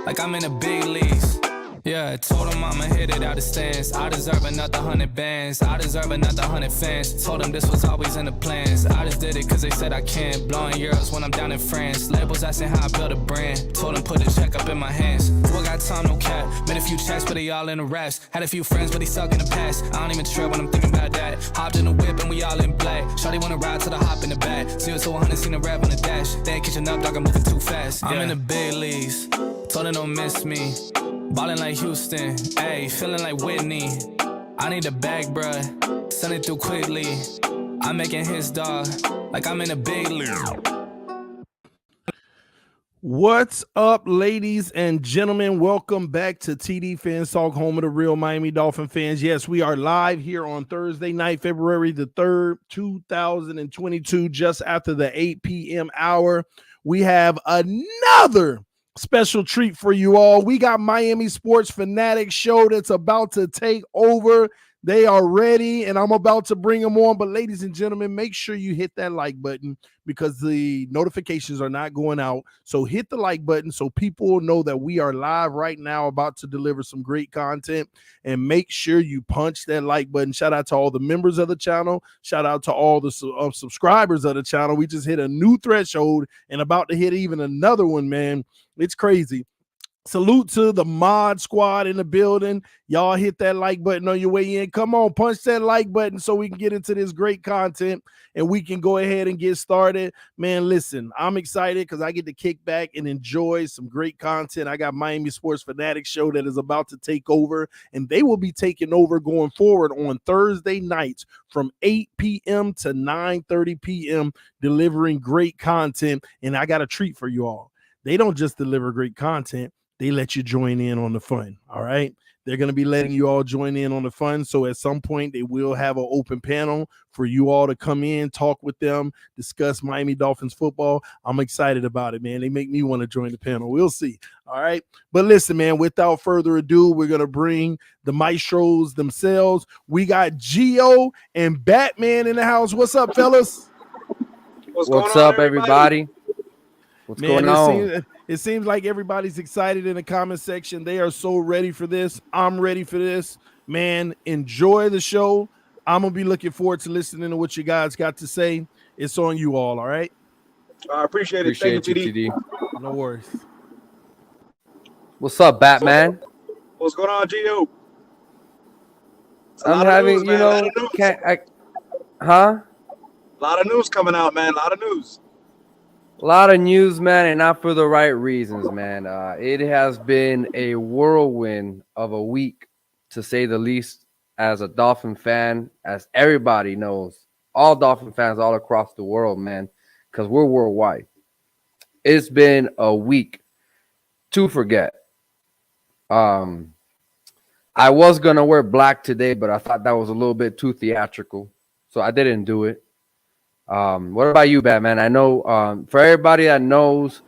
Like I'm in the big leagues. Yeah, I told him I'ma hit it out of stands. I deserve another 100 bands. I deserve another 100 fans. Told them this was always in the plans. I just did it cause they said I can't. Blowing euros when I'm down in France. Labels asking how I build a brand. Told them put the check up in my hands. Still got time, no cap. Made a few checks, but they all in the raps. Had a few friends, but they stuck in the past. I don't even trip when I'm thinking about that. Hopped in the whip and we all in black. Shawty wanna ride till the hop in the back. 0 to 100, seen a rap on the dash. They ain't catching up, dog, I'm moving too fast. I'm in the big leagues. Told them don't miss me. Ballin' like Houston, ayy, feeling like Whitney. I need a bag, bruh, send it through quickly. I'm making his dog, like I'm in a big league. What's up, ladies and gentlemen? Welcome back to TDPHINSTALK, home of the real Miami Dolphin fans. Yes, we are live here on Thursday night, February the 3rd, 2022, just after the 8 p.m. hour. We have another special treat for you all. We got Miami Sports Fanatics show that's about to take over. They are ready, and I'm about to bring them on. But ladies and gentlemen, make sure you hit that like button because the notifications are not going out. So hit the like button so people will know that we are live right now, about to deliver some great content. And make sure you punch that like button. Shout out to all the members of the channel. Shout out to all the subscribers of the channel. We just hit a new threshold and about to hit even another one, man. It's crazy. Salute to the mod squad in the building. Y'all hit that like button on your way in. Come on, punch that like button so we can get into this great content and we can go ahead and get started. Man, listen, I'm excited because I get to kick back and enjoy some great content. I got Miami Sports Fanatics show that is about to take over, and they will be taking over going forward on Thursday nights from 8 p.m. to 9:30 p.m., delivering great content. And I got a treat for you all. They don't just deliver great content. They let you join in on the fun, all right? They're going to be letting you all join in on the fun. So at some point, they will have an open panel for you all to come in, talk with them, discuss Miami Dolphins football. I'm excited about it, man. They make me want to join the panel. We'll see, all right? But listen, man, without further ado, we're going to bring the maestros themselves. We got Gio and Batman in the house. What's up, fellas? What's up, everybody? What's going on? It seems like everybody's excited in the comment section. They are so ready for this. I'm ready for this. Man, enjoy the show. I'm going to be looking forward to listening to what you guys got to say. It's on you all right? I appreciate it. Thank you, TD. No worries. What's up, Batman? What's going on, Gio? I'm having, news, a lot of news coming out, man. A lot of news. A lot of news, man, and not for the right reasons, man. It has been a whirlwind of a week, to say the least, as a Dolphin fan, as everybody knows, all Dolphin fans all across the world, man, because we're worldwide. It's been a week to forget. Um, I was gonna wear black today, but I thought that was a little bit too theatrical, so I didn't do it. What about you, Batman? I know for everybody that knows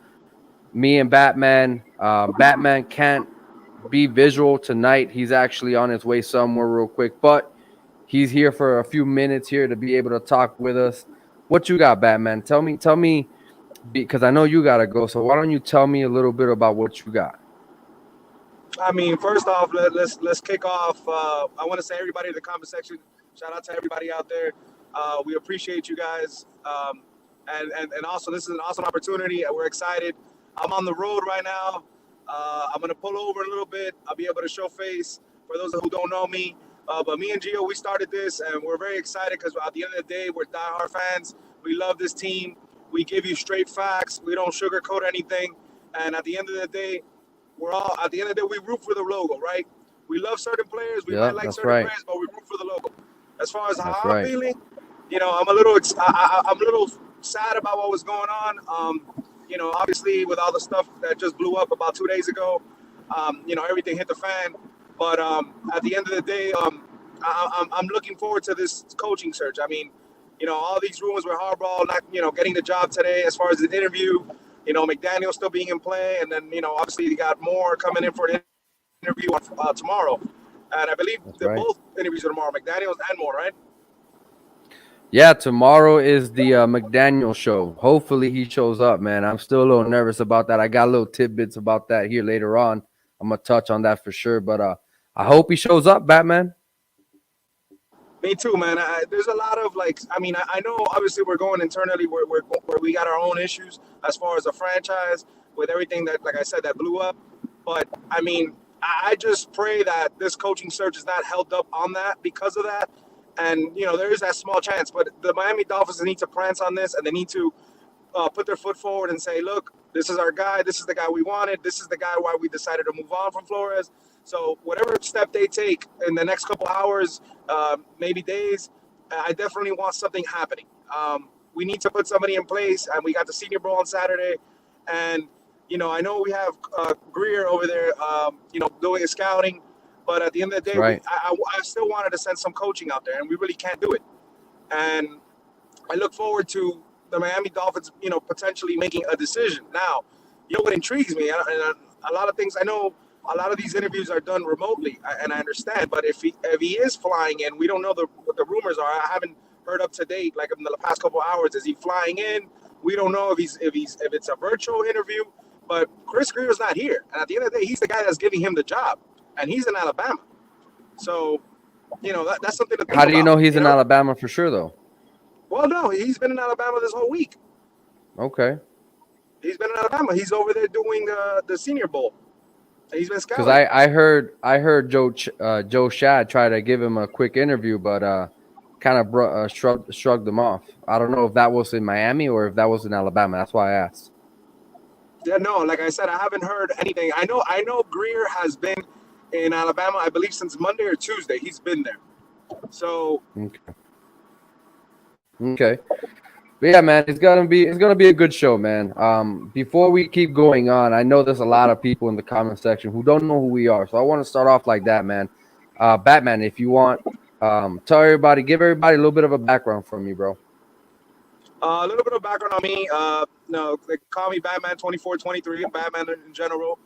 me and Batman, Batman can't be visual tonight. He's actually on his way somewhere real quick, but he's here for a few minutes here to be able to talk with us. What you got, Batman? Tell me, because I know you gotta go. So why don't you tell me a little bit about what you got? I mean, first off, let's kick off. I want to say everybody in the comment section. Shout out to everybody out there. We appreciate you guys, and also this is an awesome opportunity. We're excited. I'm on the road right now. I'm gonna pull over a little bit. I'll be able to show face for those who don't know me. But me and Gio, we started this, and we're very excited because at the end of the day, we're diehard fans. We love this team. We give you straight facts. We don't sugarcoat anything. And at the end of the day, we root for the logo, right? We love certain players. We might like certain players, but we root for the logo. As far as how I'm feeling, I'm a little sad about what was going on. Obviously with all the stuff that just blew up about 2 days ago, everything hit the fan. But at the end of the day, I'm looking forward to this coaching search. I mean, all these rumors with Harbaugh not, getting the job today. As far as the interview, McDaniel still being in play, and then obviously you got Moore coming in for an interview tomorrow, and I believe both interviews are tomorrow, McDaniel's and Moore, right? Yeah, tomorrow is the McDaniel show. Hopefully he shows up, man. I'm still a little nervous about that. I got little tidbits about that here later on. I'm gonna touch on that for sure, but I hope he shows up, Batman. Me too, man. There's a lot of I know obviously we're going internally where we got our own issues as far as a franchise with everything that, like I said, that blew up. But I mean, I just pray that this coaching search is not held up on that because of that. And, there is that small chance. But the Miami Dolphins need to prance on this, and they need to put their foot forward and say, look, this is our guy. This is the guy we wanted. This is the guy why we decided to move on from Flores. So whatever step they take in the next couple hours, maybe days, I definitely want something happening. We need to put somebody in place, and we got the Senior Bowl on Saturday. And, I know we have Greer over there, doing his scouting. But at the end of the day, I still wanted to send some coaching out there, and we really can't do it. And I look forward to the Miami Dolphins, potentially making a decision. Now, what intrigues me, and a lot of things, I know a lot of these interviews are done remotely, and I understand. But if he is flying in, we don't know what the rumors are. I haven't heard up to date, like in the past couple of hours. Is he flying in? We don't know if it's a virtual interview. But Chris Greer's not here, and at the end of the day, he's the guy that's giving him the job. And he's in Alabama. So, that's something to think about. How do you know he's in Alabama for sure, though? Well, no, he's been in Alabama this whole week. Okay. He's been in Alabama. He's over there doing the Senior Bowl. He's been scouting. Because I heard Joe Shad try to give him a quick interview, but kind of shrugged him off. I don't know if that was in Miami or if that was in Alabama. That's why I asked. Yeah, no, like I said, I haven't heard anything. I know Greer has been in Alabama, I believe, since Monday or Tuesday. He's been there. So okay. But yeah, man, it's gonna be a good show, man. Before we keep going on, I know there's a lot of people in the comment section who don't know who we are, so I want to start off like that, man. Batman, if you want, give everybody a little bit of a background from you, bro. A little bit of background on me. No, they call me Batman 2423. Batman in general.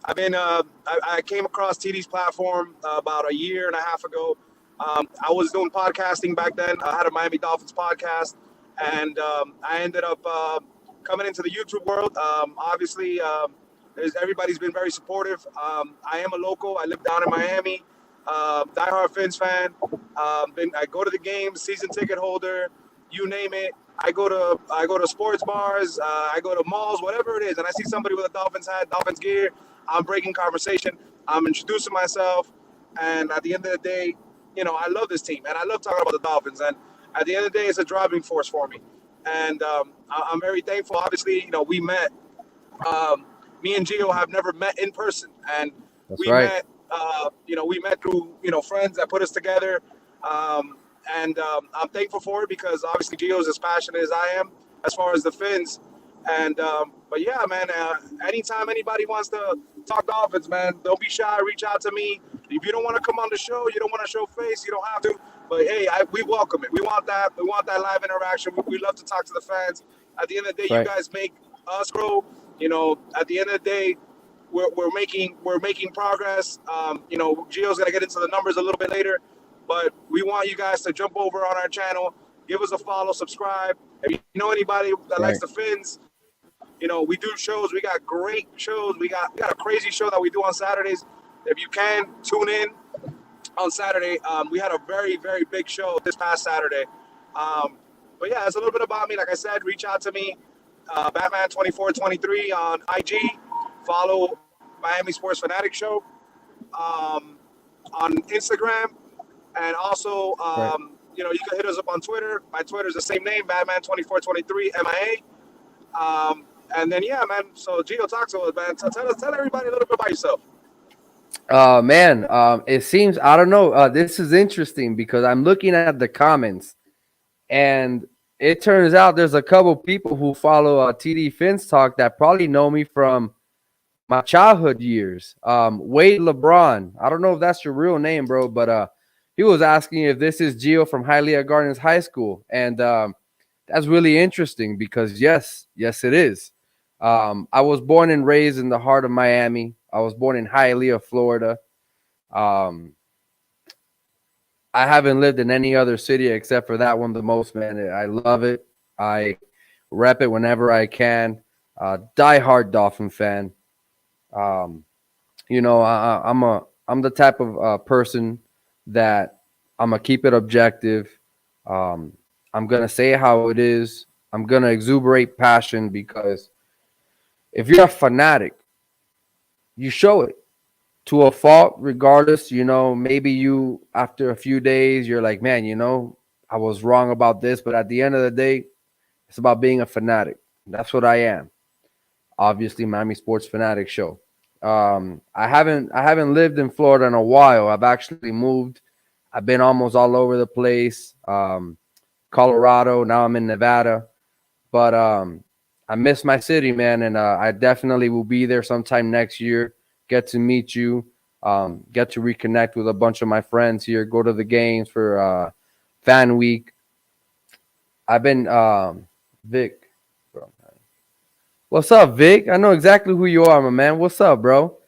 I came across TD's platform about a year and a half ago. I was doing podcasting back then. I had a Miami Dolphins podcast, and I ended up coming into the YouTube world. Obviously, everybody's been very supportive. I am a local. I live down in Miami. Diehard Fins fan. I go to the games, season ticket holder. You name it. I go to sports bars. I go to malls, whatever it is, and I see somebody with a Dolphins hat, Dolphins gear. I'm breaking conversation. I'm introducing myself, and at the end of the day, I love this team, and I love talking about the Dolphins. And at the end of the day, it's a driving force for me. and I'm very thankful. Obviously, we met. Me and Gio have never met in person, and That's we right. met. We met through friends that put us together, and I'm thankful for it because obviously Gio is as passionate as I am as far as the Fins. And but yeah, man, anytime anybody wants to talk Dolphins, man, don't be shy. Reach out to me. If you don't want to come on the show, you don't want to show face, you don't have to. But hey, we welcome it. We want that. We want that live interaction. We love to talk to the fans. At the end of the day, That's you right. guys make us grow. At the end of the day, we're making progress. Gio's gonna get into the numbers a little bit later, but we want you guys to jump over on our channel, give us a follow, subscribe. If you know anybody that likes Right. the Fins, we do shows. We got great shows. We got a crazy show that we do on Saturdays. If you can tune in on Saturday, we had a very, very big show this past Saturday. But yeah, it's a little bit about me. Like I said, reach out to me, Batman2423 on IG. Follow Miami Sports Fanatics Show on Instagram, and also Right. you can hit us up on Twitter. My Twitter is the same name, Batman2423 MIA. And then yeah, man. So Gio, talk to us, man. Tell everybody a little bit about yourself. Man, it seems, I don't know. This is interesting because I'm looking at the comments, and it turns out there's a couple people who follow TDPHINSTALK that probably know me from my childhood years. Wade LeBron. I don't know if that's your real name, bro, but he was asking if this is Gio from Hialeah Gardens High School, and that's really interesting because yes, it is. I was born and raised in the heart of Miami. I was born in Hialeah, Florida. I haven't lived in any other city except for that one the most, man. I love it. I rep it whenever I can. Die-hard Dolphin fan. I'm the type of person that I'm gonna keep it objective. I'm gonna say how it is. I'm gonna exuberate passion because if you're a fanatic, you show it to a fault, regardless. Maybe you, after a few days, you're like, man, I was wrong about this. But at the end of the day, it's about being a fanatic. That's what I am. Obviously, Miami Sports Fanatic Show. I haven't lived in Florida in a while. I've actually moved. I've been almost all over the place. Colorado. Now I'm in Nevada. But I miss my city, man, and I definitely will be there sometime next year. Get to meet you, get to reconnect with a bunch of my friends here, go to the games for Fan Week. I've been Vic. What's up, Vic? I know exactly who you are, my man. What's up, bro?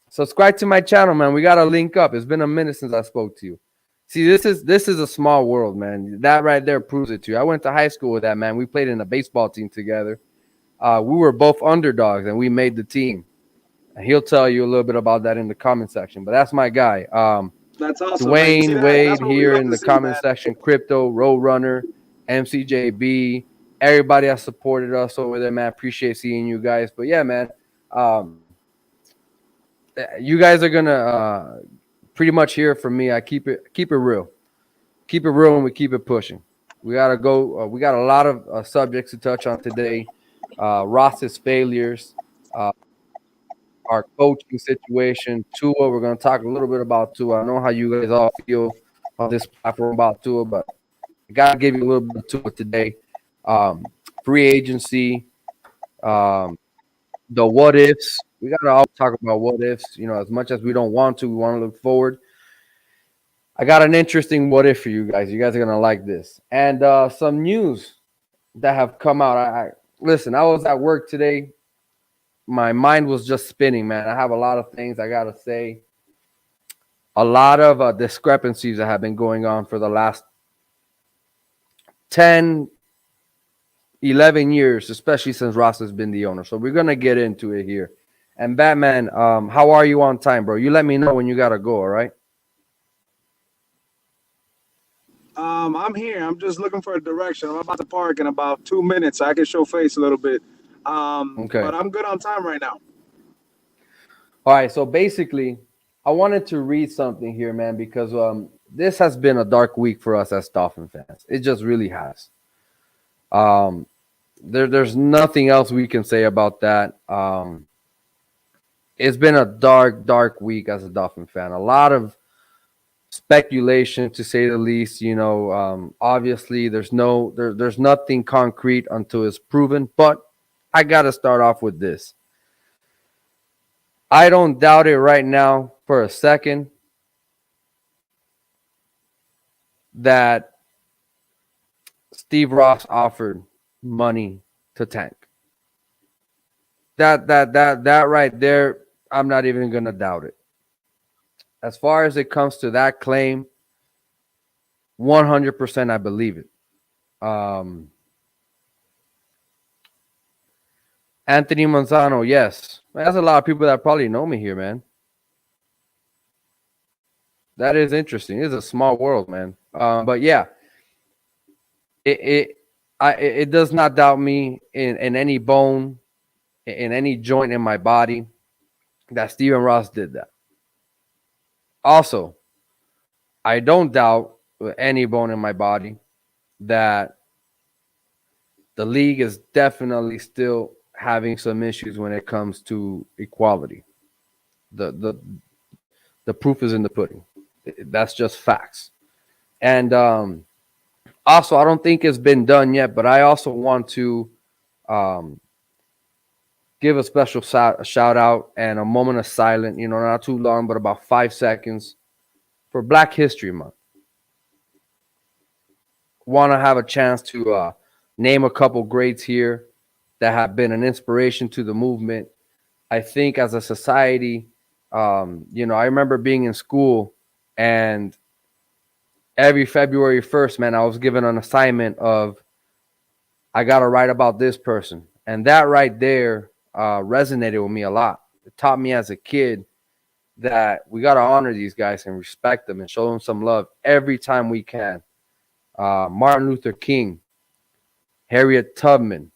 Subscribe to my channel, man. We gotta link up. It's been a minute since I spoke to you. See, this is a small world, man. That right there proves it to you. I went to high school with that, man. We played in a baseball team together. We were both underdogs, and we made the team. And he'll tell you a little bit about that in the comment section. But that's my guy. That's awesome, man. You see Dwayne that? Wade That's what we here love in to the see, comment man. section. Crypto, Roadrunner, MCJB, everybody that supported us over there, man. Appreciate seeing you guys. But yeah, man, you guys are gonna pretty much hear from me. I keep it real, and we keep it pushing. We gotta go. We got a lot of subjects to touch on today. Ross's failures, our coaching situation, Tua. We're gonna talk a little bit about Tua. I know how you guys all feel on this platform about Tua, but I gotta give you a little bit of Tua today. Free agency, the what ifs. We gotta all talk about what ifs. As much as we don't want to, we want to look forward. I got an interesting what if for you guys. You guys are gonna like this, and some news that have come out. Listen. I was at work today. My mind was just spinning, man. I have a lot of things I gotta say. A lot of discrepancies that have been going on for the last 10, 11 years, especially since Ross has been the owner. So we're gonna get into it here. And Batman, how are you on time, bro? You let me know when you gotta go. All right. I'm here. I'm just looking for a direction. I'm about to park in about 2 minutes. So I can show face a little bit. Okay. But I'm good on time right now. All right. So basically, I wanted to read something here, man, because this has been a dark week for us as Dolphin fans. It just really has. There's nothing else we can say about that. It's been a dark week as a Dolphin fan. A lot of speculation, to say the least. Obviously, there's nothing concrete until it's proven. But I got to start off with this. I don't doubt it right now for a second that Steve Ross offered money to tank. That right there, I'm not even gonna doubt it. As far as it comes to that claim, 100% I believe it. Anthony Manzano, yes. There's a lot of people that probably know me here, man. That is interesting. It's a small world, man. But yeah, it does not doubt me in any bone, in any joint in my body, that Stephen Ross did that. Also, I don't doubt with any bone in my body that the league is definitely still having some issues when it comes to equality. The proof is in the pudding. That's just facts. And also, I don't think it's been done yet, but I also want to give a special shout out and a moment of silence, not too long, but about 5 seconds, for Black History Month. Want to have a chance to name a couple greats here that have been an inspiration to the movement. I think as a society, I remember being in school, and every February 1st, man, I was given an assignment of, I got to write about this person. And that right there resonated with me a lot. It taught me as a kid that we got to honor these guys and respect them and show them some love every time we can. Martin Luther King, Harriet Tubman,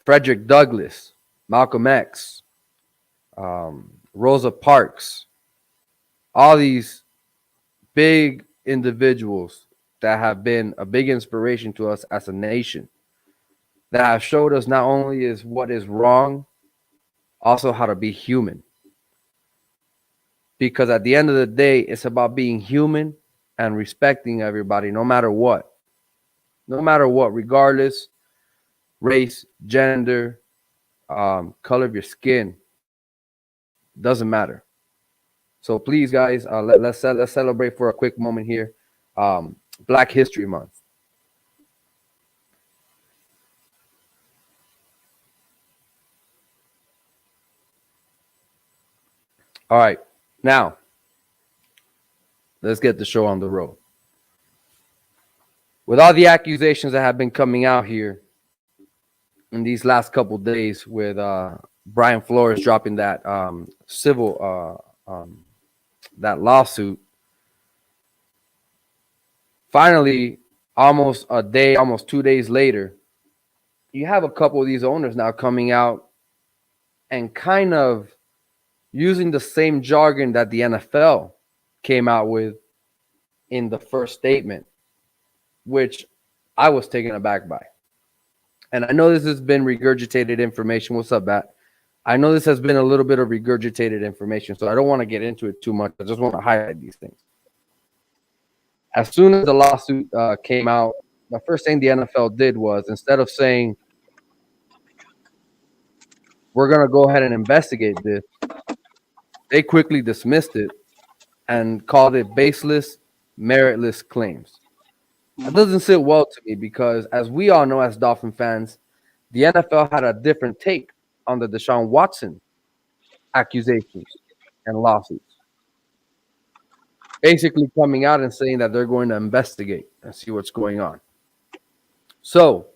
Frederick Douglass, Malcolm X, Rosa Parks, all these big individuals that have been a big inspiration to us as a nation, that have showed us not only is what is wrong, also how to be human. Because at the end of the day, it's about being human and respecting everybody, no matter what. No matter what, regardless, race, gender, color of your skin, doesn't matter. So please, guys, let's celebrate for a quick moment here. Black History Month. All right, now let's get the show on the road. With all the accusations that have been coming out here in these last couple of days, with Brian Flores dropping that that lawsuit, finally, almost 2 days later, you have a couple of these owners now coming out and kind of using the same jargon that the NFL came out with in the first statement, which I was taken aback by. And I know this has been regurgitated information. What's up, Bat? I know this has been a little bit of regurgitated information, so I don't want to get into it too much. I just want to highlight these things. As soon as the lawsuit came out, the first thing the NFL did was, instead of saying, we're going to go ahead and investigate this, they quickly dismissed it and called it baseless, meritless claims. That doesn't sit well to me, because as we all know as Dolphin fans, the NFL had a different take on the Deshaun Watson accusations and lawsuits. Basically coming out and saying that they're going to investigate and see what's going on. So,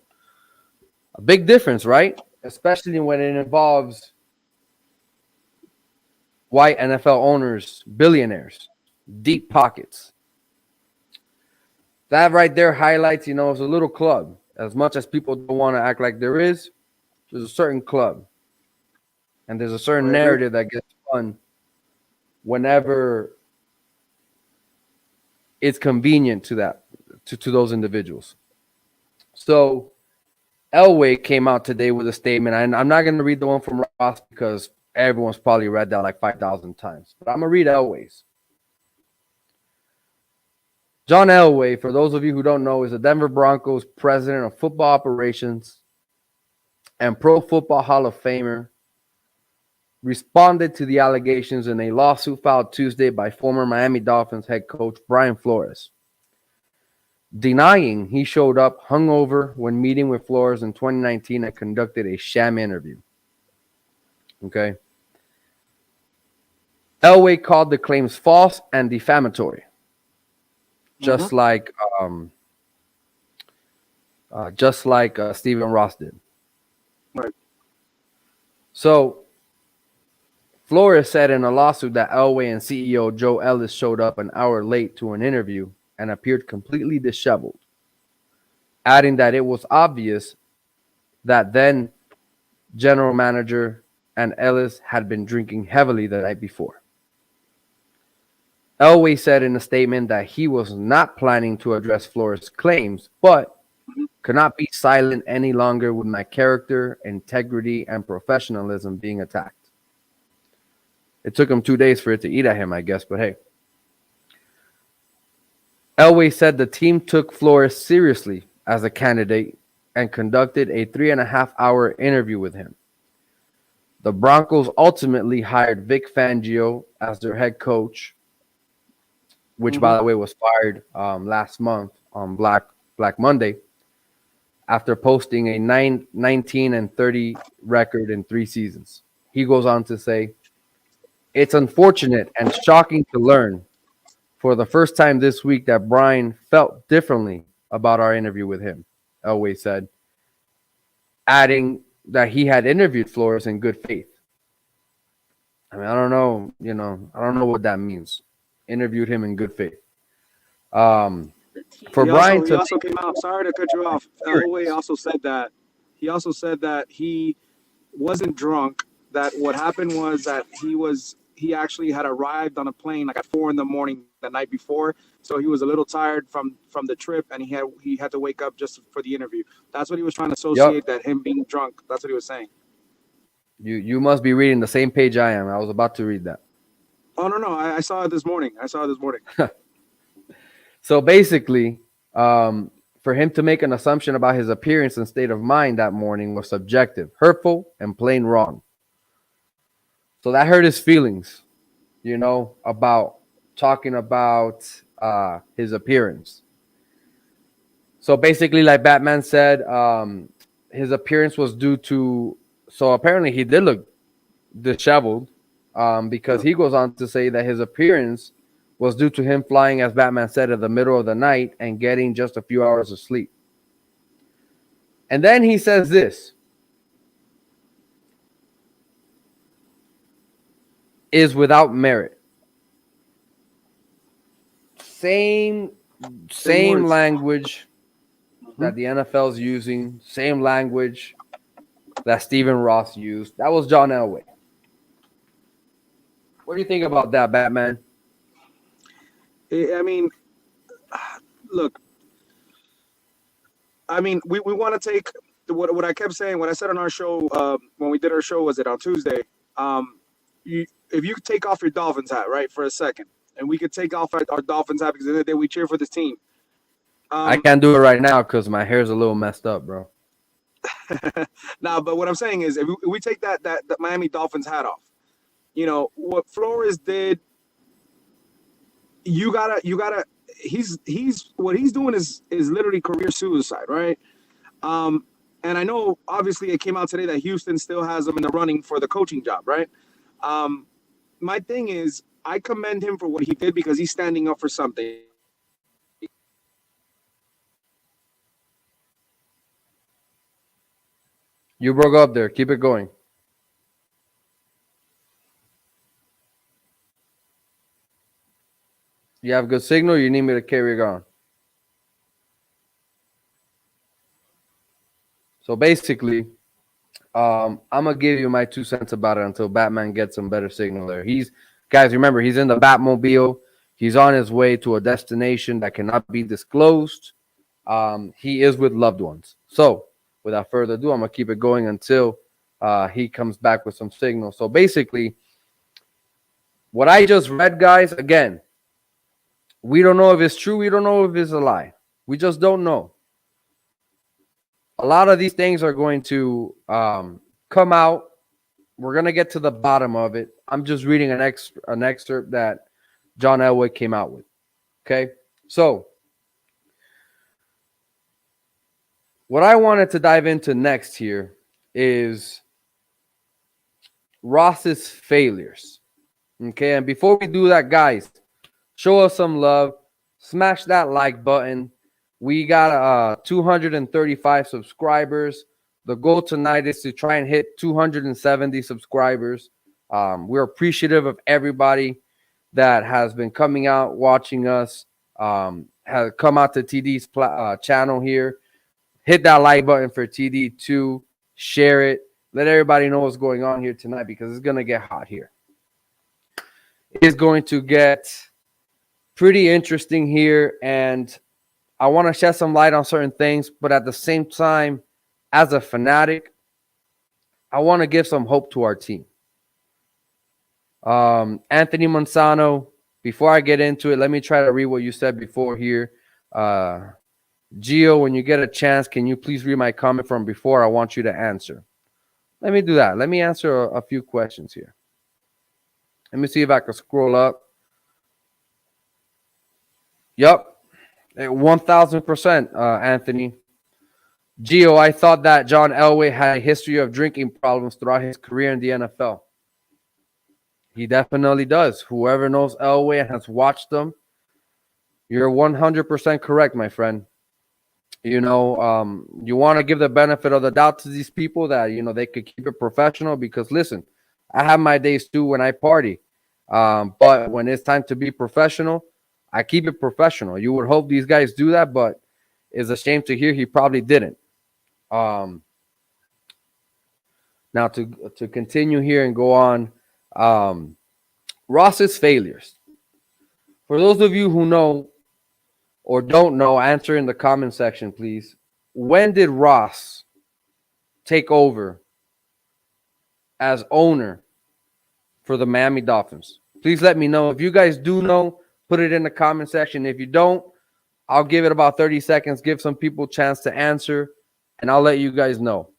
a big difference, right? Especially when it involves white NFL owners, billionaires, deep pockets. That right there highlights, it's a little club. As much as people don't want to act like there's a certain club. And there's a certain narrative that gets spun whenever it's convenient to to those individuals. So Elway came out today with a statement, and I'm not going to read the one from Ross because everyone's probably read that like 5,000 times. But I'm going to read Elway's. John Elway, for those of you who don't know, is the Denver Broncos president of football operations and Pro Football Hall of Famer, responded to the allegations in a lawsuit filed Tuesday by former Miami Dolphins head coach Brian Flores, denying he showed up hungover when meeting with Flores in 2019 and conducted a sham interview. Okay. Elway called the claims false and defamatory, just like Stephen Ross did. Right. So Flores said in a lawsuit that Elway and CEO Joe Ellis showed up an hour late to an interview and appeared completely disheveled, adding that it was obvious that then general manager and Ellis had been drinking heavily the night before. Elway said in a statement that he was not planning to address Flores' claims, but could not be silent any longer with my character, integrity, and professionalism being attacked. It took him 2 days for it to eat at him, I guess, but hey. Elway said the team took Flores seriously as a candidate and conducted a 3.5-hour interview with him. The Broncos ultimately hired Vic Fangio as their head coach, which, by the way, was fired last month on Black Monday after posting a 19-30 record in 3 seasons. He goes on to say, "It's unfortunate and shocking to learn for the first time this week that Brian felt differently about our interview with him," Elway said, adding that he had interviewed Flores in good faith. I mean, I don't know, I don't know what that means. Interviewed him in good faith. He also came out. Sorry to cut you off. Elway also said that. He also said that he wasn't drunk. That what happened was that he actually had arrived on a plane like at 4 a.m. the night before, so he was a little tired from the trip, and he had to wake up just for the interview. That's what he was trying to associate. That him being drunk. That's what he was saying. You must be reading the same page I am. I was about to read that. Oh no, I saw it this morning. So basically, for him to make an assumption about his appearance and state of mind that morning was subjective, hurtful, and plain wrong. So that hurt his feelings, about talking about his appearance. So basically, like Batman said, his appearance was due to, so apparently he did look disheveled, because he goes on to say that his appearance was due to him flying, as Batman said, in the middle of the night and getting just a few hours of sleep. And then he says this: is without merit. Same language that the NFL is using, same language that Stephen Ross used. That was John Elway. What do you think about that, Batman? I mean, look. I mean, we want to take what I kept saying, what I said on our show when we did our show, was it on Tuesday? If you take off your Dolphins hat, right, for a second, and we could take off our Dolphins hat because at the end of the day we cheer for this team. I can't do it right now because my hair's a little messed up, bro. Nah, but what I'm saying is, if we take that Miami Dolphins hat off, what Flores did, you gotta. He's what he's doing is literally career suicide, right? And I know obviously it came out today that Houston still has him in the running for the coaching job, right? My thing is, I commend him for what he did because he's standing up for something. You broke up there. Keep it going. You have good signal? You need me to carry it on? So basically, I'm going to give you my 2 cents about it until Batman gets some better signal there. Guys, remember, he's in the Batmobile. He's on his way to a destination that cannot be disclosed. He is with loved ones. So without further ado, I'm going to keep it going until he comes back with some signal. So basically, what I just read, guys, again, we don't know if it's true. We don't know if it's a lie. We just don't know. A lot of these things are going to come out. We're going to get to the bottom of it. I'm just reading an excerpt that John Elway came out with. Okay? So, what I wanted to dive into next here is Ross's failures. Okay? And before we do that, guys, show us some love. Smash that like button. We got 235 subscribers. The goal tonight is to try and hit 270 subscribers. We're appreciative of everybody that has been coming out, watching us, has come out to TD's channel here. Hit that like button for TD too. Share it. Let everybody know what's going on here tonight because it's going to get hot here. It's going to get pretty interesting here, and I want to shed some light on certain things, but at the same time, as a fanatic, I want to give some hope to our team. Anthony Monsanto, before I get into it, let me try to read what you said before here. Gio, when you get a chance, can you please read my comment from before? I want you to answer. Let me do that. Let me answer a few questions here. Let me see if I can scroll up. Yep. 1,000%, Anthony. Gio, I thought that John Elway had a history of drinking problems throughout his career in the NFL. He definitely does. Whoever knows Elway and has watched them, you're 100% correct, my friend. You know, you want to give the benefit of the doubt to these people that, you know, they could keep it professional because, listen, I have my days too when I party. But when it's time to be professional, I keep it professional. You would hope these guys do that, but it's a shame to hear he probably didn't. Now to continue here and go on, Ross's failures. For those of you who know or don't know, answer in the comment section, please. When did Ross take over as owner for the Miami Dolphins? Please let me know. If you guys do know, put it in the comment section. If you don't, I'll give it about 30 seconds, give some people a chance to answer, and I'll let you guys know.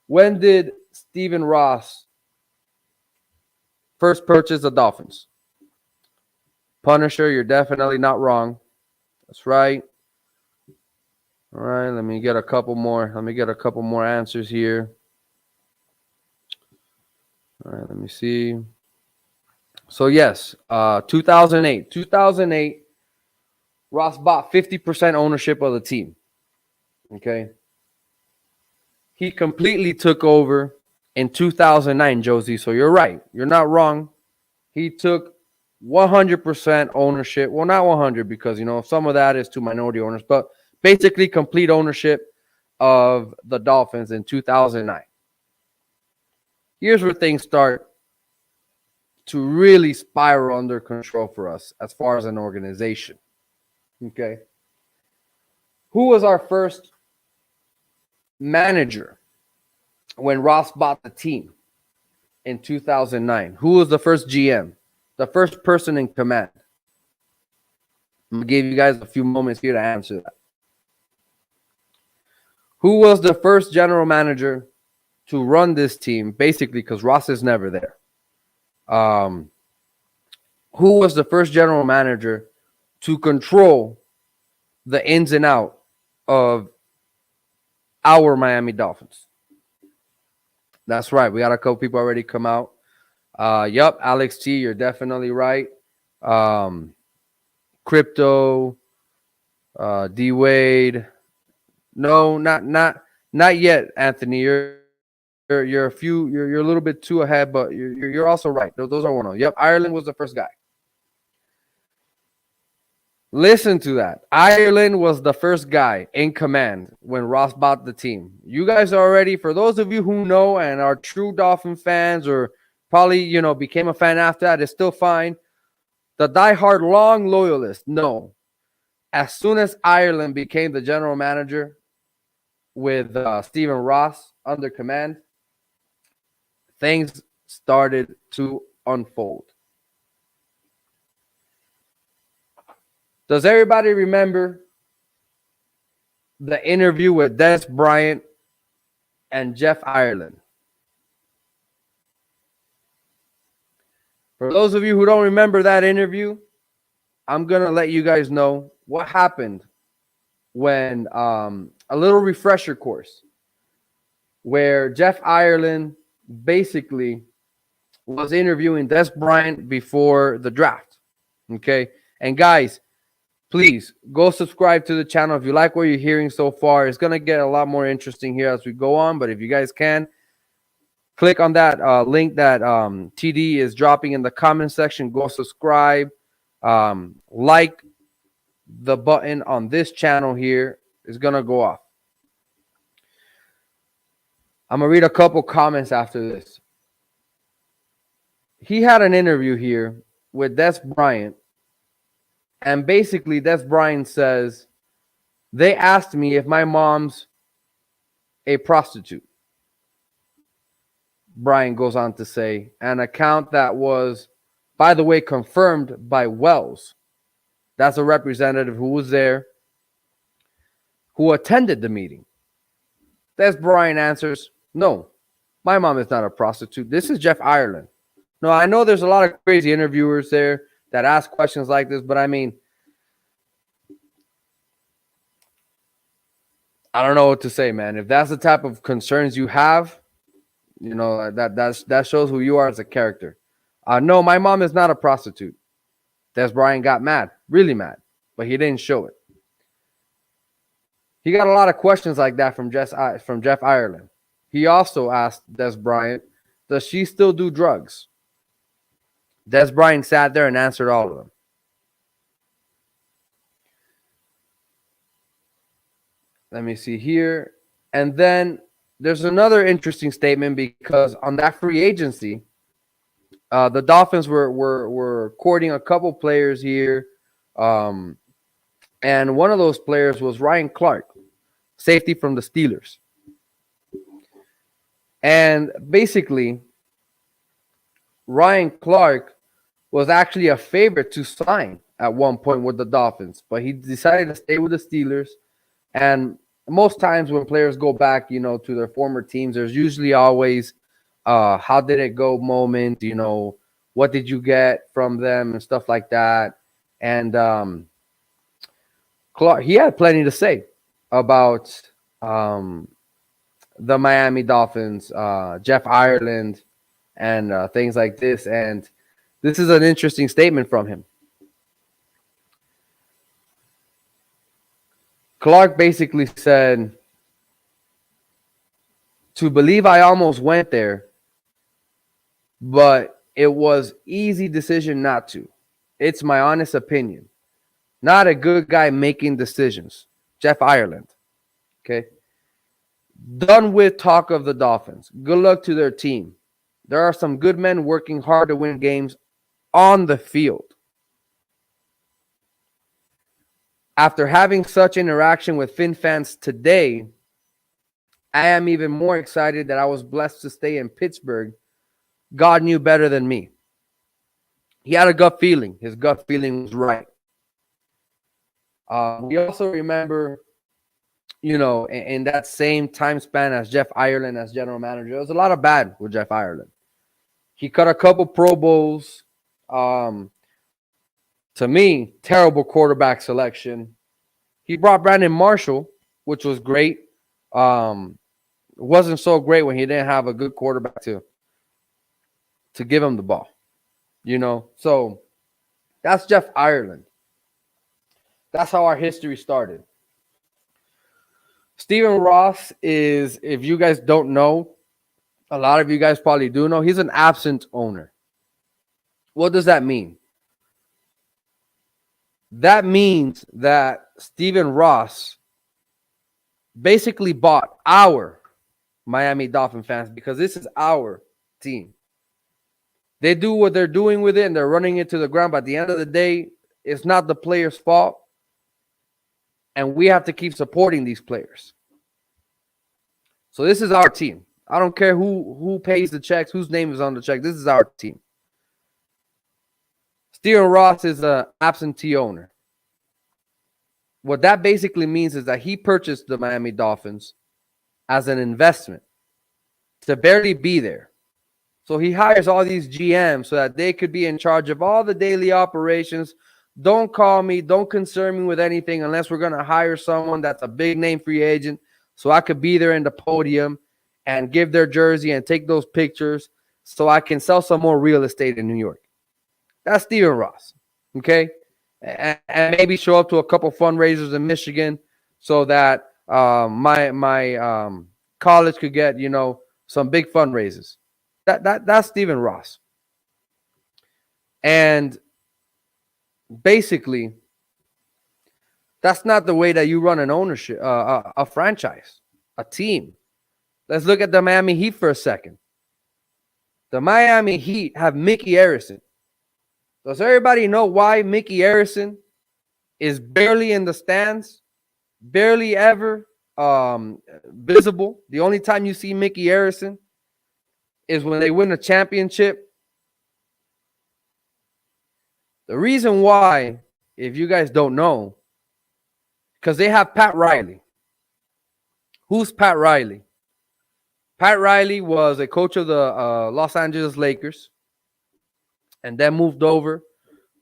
When did Stephen Ross first purchase the Dolphins? Punisher, you're definitely not wrong. That's right. All right, let me get a couple more. Let me get a couple more answers here. All right, let me see. So, yes, 2008. 2008, Ross bought 50% ownership of the team. Okay. He completely took over in 2009, Josie. So, you're right. You're not wrong. He took 100% ownership. Well, not 100 because, you know, some of that is to minority owners, but basically complete ownership of the Dolphins in 2009. Here's where things start to really spiral under control for us as far as an organization. Okay. Who was our first manager when Ross bought the team in 2009? Who was the first GM? The first person in command? I'm going to give you guys a few moments here to answer that. Who was the first general manager to run this team? Basically, because Ross is never there. Who was the first general manager to control the ins and out of our Miami Dolphins? That's right. We got a couple people already come out. Yup, Alex T, you're definitely right. Crypto, D Wade. No, not yet, Anthony. You're a little bit too ahead, but you're also right. Those are one of them. Yep, Ireland was the first guy. Listen to that. Ireland was the first guy in command when Ross bought the team. You guys are already, for those of you who know and are true Dolphin fans or probably, you know, became a fan after that, it's still fine. The diehard long loyalist, no. As soon as Ireland became the general manager with Stephen Ross under command, things started to unfold. Does everybody remember the interview with Des Bryant and Jeff Ireland? For those of you who don't remember that interview, I'm going to let you guys know what happened when a little refresher course where Jeff Ireland basically was interviewing Des Bryant before the draft. Okay. And guys, please go subscribe to the channel. If you like what you're hearing so far, it's going to get a lot more interesting here as we go on. But if you guys can, click on that link that TD is dropping in the comment section. Go subscribe. Like the button on this channel here is going to go off. I'm going to read a couple comments after this. He had an interview here with Des Bryant. And basically, Des Bryant says, they asked me if my mom's a prostitute. Bryant goes on to say, an account that was, by the way, confirmed by Wells. That's a representative who was there, who attended the meeting. Des Bryant answers, no, my mom is not a prostitute. This is Jeff Ireland. No, I know there's a lot of crazy interviewers there that ask questions like this, but I mean, I don't know what to say, man. If that's the type of concerns you have, you know, that shows who you are as a character. No, my mom is not a prostitute. Des Bryant got mad, really mad, but he didn't show it. He got a lot of questions like that from Jeff Ireland. He also asked Des Bryant, does she still do drugs? Des Bryant sat there and answered all of them. Let me see here. And then there's another interesting statement because on that free agency, the Dolphins were courting a couple players here. And one of those players was Ryan Clark, safety from the Steelers. And basically, Ryan Clark was actually a favorite to sign at one point with the Dolphins, but he decided to stay with the Steelers. And most times when players go back, you know, to their former teams, there's usually always how did it go moment, you know, what did you get from them and stuff like that. And Clark, he had plenty to say about the Miami Dolphins, Jeff Ireland, and things like this. And this is an interesting statement from him. Clark basically said, to believe I almost went there, but it was easy decision not to. It's my honest opinion. Not a good guy making decisions. Jeff Ireland. Okay. Done with talk of the Dolphins. Good luck to their team. There are some good men working hard to win games on the field. After having such interaction with Fin fans today, I am even more excited that I was blessed to stay in Pittsburgh. God knew better than me. He had a gut feeling. His gut feeling was right. We also remember, you know, in that same time span as Jeff Ireland as general manager, there was a lot of bad with Jeff Ireland. He cut a couple Pro Bowls. To me, terrible quarterback selection. He brought Brandon Marshall, which was great. Wasn't so great when he didn't have a good quarterback to give him the ball. You know, so that's Jeff Ireland. That's how our history started. Stephen Ross is, if you guys don't know, a lot of you guys probably do know, he's an absent owner. What does that mean? That means that Stephen Ross basically bought our Miami Dolphin fans because this is our team. They do what they're doing with it, and they're running it to the ground. But at the end of the day, it's not the player's fault. And we have to keep supporting these players. So this is our team. I don't care who pays the checks, whose name is on the check. This is our team. Steven Ross is an absentee owner. What that basically means is that he purchased the Miami Dolphins as an investment to barely be there. So he hires all these GMs so that they could be in charge of all the daily operations. Don't call me. Don't concern me with anything unless we're going to hire someone that's a big name free agent so I could be there in the podium and give their jersey and take those pictures so I can sell some more real estate in New York. That's Steven Ross, okay? And maybe show up to a couple fundraisers in Michigan so that my college could get, some big fundraisers. That's Steven Ross. And basically, that's not the way that you run an ownership, a franchise, a team. Let's look at the Miami Heat for a second. The Miami Heat have Mickey Arison. Does everybody know why Mickey Arison is barely in the stands, barely ever visible? The only time you see Mickey Arison is when they win a championship. The reason why, if you guys don't know, because they have Pat Riley. Who's Pat Riley? Pat Riley was a coach of the Los Angeles Lakers and then moved over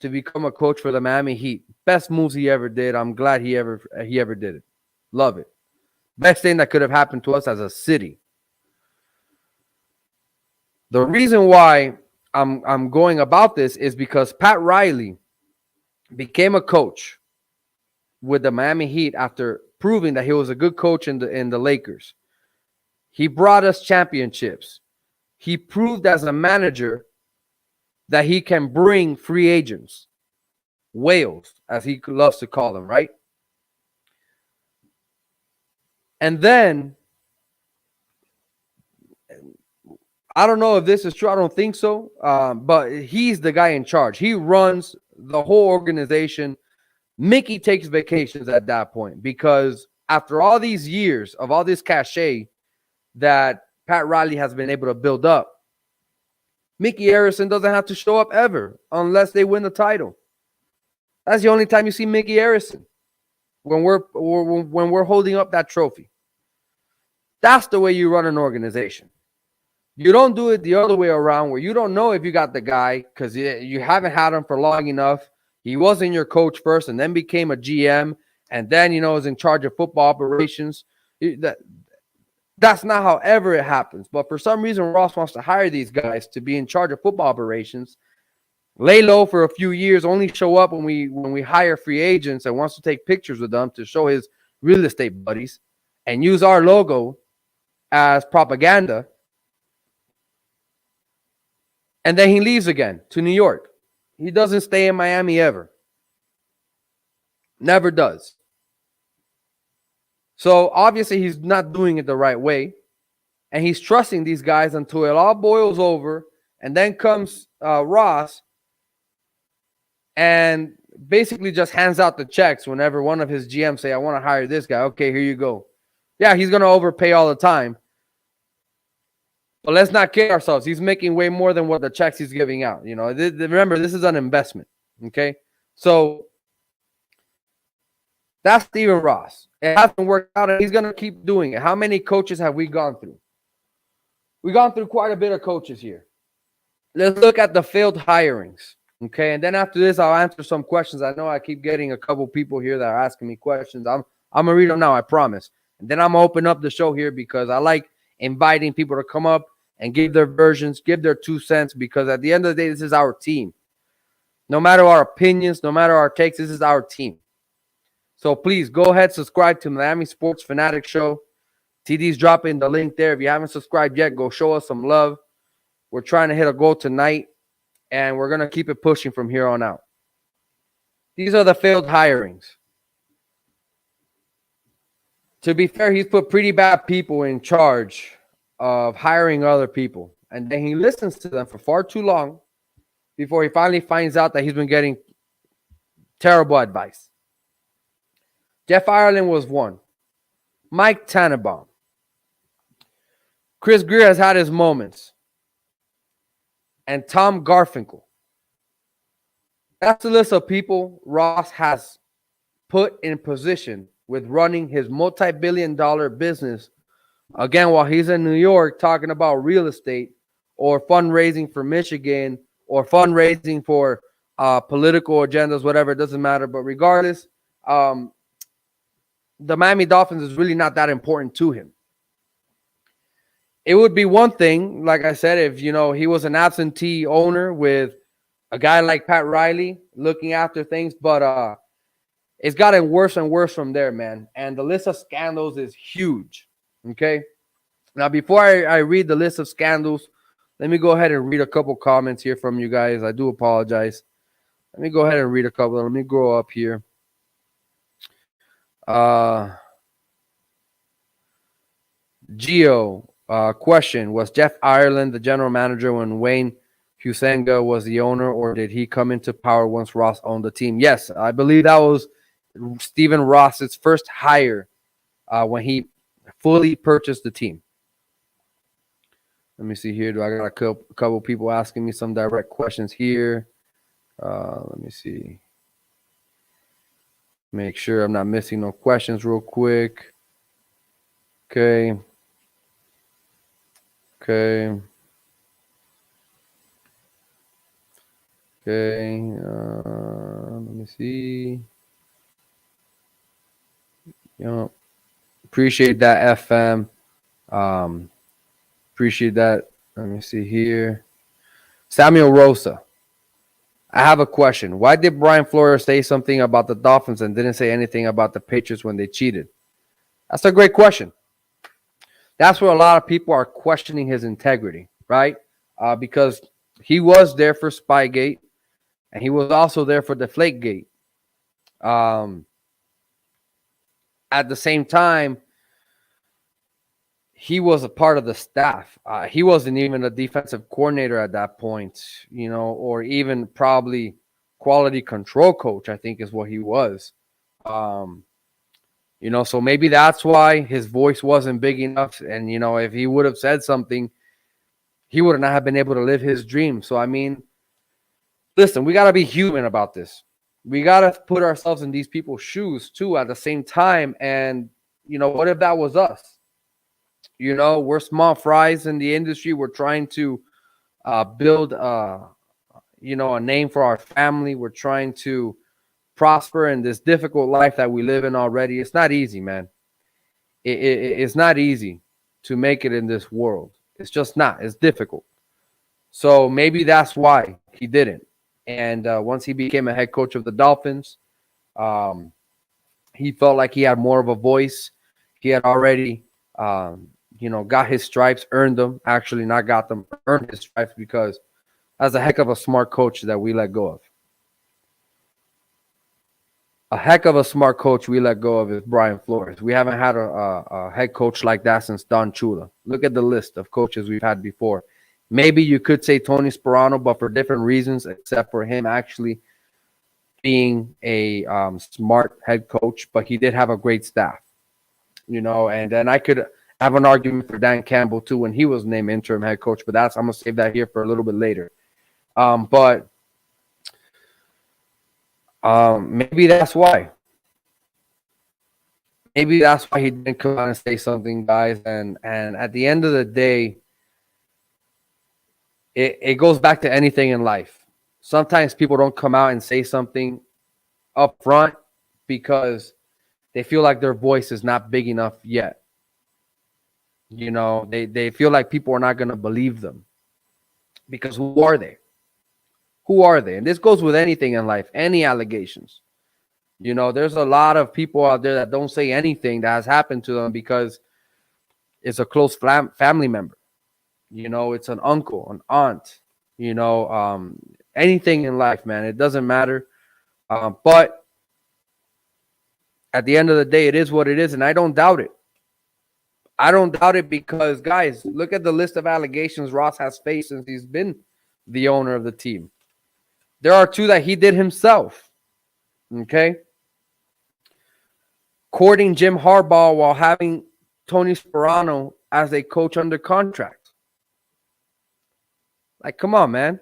to become a coach for the Miami Heat. Best moves he ever did. I'm glad he ever did it. Love it. Best thing that could have happened to us as a city. The reason why I'm going about this is because Pat Riley became a coach with the Miami Heat after proving that he was a good coach in the Lakers. He brought us championships. He proved as a manager that he can bring free agents, whales, as he loves to call them, right? And then, I don't know if this is true. I don't think so. But he's the guy in charge. He runs the whole organization. Mickey takes vacations at that point because after all these years of all this cachet that Pat Riley has been able to build up, Mickey Arison doesn't have to show up ever unless they win the title. That's the only time you see Mickey Arison, when we're holding up that trophy. That's the way you run an organization. You don't do it the other way around where you don't know if you got the guy because you haven't had him for long enough. He wasn't your coach first and then became a GM and then, is in charge of football operations. That's not how ever it happens. But for some reason, Ross wants to hire these guys to be in charge of football operations, lay low for a few years, only show up when we hire free agents and wants to take pictures with them to show his real estate buddies and use our logo as propaganda. And then he leaves again to New York. He doesn't stay in Miami ever. Never does. So obviously he's not doing it the right way. And he's trusting these guys until it all boils over. And then comes Ross and basically just hands out the checks whenever one of his GMs say, I want to hire this guy. Okay, here you go. Yeah, he's going to overpay all the time. But let's not kid ourselves. He's making way more than what the checks he's giving out. Remember, this is an investment. Okay? So that's Steven Ross. It hasn't worked out, and he's going to keep doing it. How many coaches have we gone through? We've gone through quite a bit of coaches here. Let's look at the failed hirings. Okay? And then after this, I'll answer some questions. I know I keep getting a couple people here that are asking me questions. I'm going to read them now, I promise. And then I'm going to open up the show here because I like inviting people to come up and give their versions, give their 2 cents, because at the end of the day, this is our team. No matter our opinions, no matter our takes, this is our team. So please go ahead, subscribe to Miami Sports Fanatics Show. TD's dropping the link there. If you haven't subscribed yet, go show us some love. We're trying to hit a goal tonight, and we're going to keep it pushing from here on out. These are the failed hirings. To be fair, he's put pretty bad people in charge of hiring other people. And then he listens to them for far too long. before he finally finds out that he's been getting terrible advice. Jeff Ireland was one. Mike Tannenbaum. Chris Greer has had his moments. And Tom Garfinkel. That's the list of people Ross has put in position with running his multi-billion-dollar business, again, while he's in New York talking about real estate or fundraising for Michigan or fundraising for political agendas, whatever, it doesn't matter. But regardless, the Miami Dolphins is really not that important to him. It would be one thing, like I said, if, you know, he was an absentee owner with a guy like Pat Riley looking after things, but it's gotten worse and worse from there, man. And the list of scandals is huge, okay? Now, before I read the list of scandals, let me go ahead and read a couple comments here from you guys. I do apologize. Let me go ahead and read a couple. Let me go up here. Gio, question, was Jeff Ireland the general manager when Wayne Huizenga was the owner, or did he come into power once Ross owned the team? Yes, I believe that was Stephen Ross's first hire when he fully purchased the team. Let me see here. Do I got a couple people asking me some direct questions here? Let me see. Make sure I'm not missing no questions real quick. Okay. Okay. Okay. Let me see. You know, appreciate that, FM. Appreciate that. Let me see here. Samuel Rosa. I have a question. Why did Brian Flores say something about the Dolphins and didn't say anything about the Patriots when they cheated? That's a great question. That's where a lot of people are questioning his integrity, right? Because he was there for Spygate, and he was also there for Deflategate. At the same time, he was a part of the staff. He wasn't even a defensive coordinator at that point, you know, or even probably quality control coach, I think is what he was. You know, so maybe that's why his voice wasn't big enough. And, you know, if he would have said something, he would not have been able to live his dream. So, I mean, listen, we got to be human about this. We got to put ourselves in these people's shoes, too, at the same time. And, you know, what if that was us? You know, we're small fries in the industry. We're trying to build, you know, a name for our family. We're trying to prosper in this difficult life that we live in already. It's not easy, man. It's not easy to make it in this world. It's just not. It's difficult. So maybe that's why he didn't. And once he became a head coach of the Dolphins, he felt like he had more of a voice. He had already, you know, got his stripes, earned them. Actually, not got them, earned his stripes, because that's a heck of a smart coach that we let go of. A heck of a smart coach we let go of is Brian Flores. We haven't had a head coach like that since Don Chula. Look at the list of coaches we've had before. Maybe you could say Tony Sperano, but for different reasons, except for him actually being a smart head coach. But he did have a great staff, you know. And then I could have an argument for Dan Campbell too when he was named interim head coach. But I'm gonna save that here for a little bit later. But maybe that's why. Maybe that's why he didn't come out and say something, guys. And at the end of the day, it goes back to anything in life. Sometimes people don't come out and say something up front because they feel like their voice is not big enough yet. You know, they feel like people are not going to believe them. Because who are they? Who are they? And this goes with anything in life, any allegations. You know, there's a lot of people out there that don't say anything that has happened to them because it's a close family member. You know, it's an uncle, an aunt, you know, anything in life, man. It doesn't matter. But at the end of the day, it is what it is, and I don't doubt it. I don't doubt it because, guys, look at the list of allegations Ross has faced since he's been the owner of the team. There are 2 that he did himself. Okay. Courting Jim Harbaugh while having Tony Sparano as a coach under contract. Like, come on, man.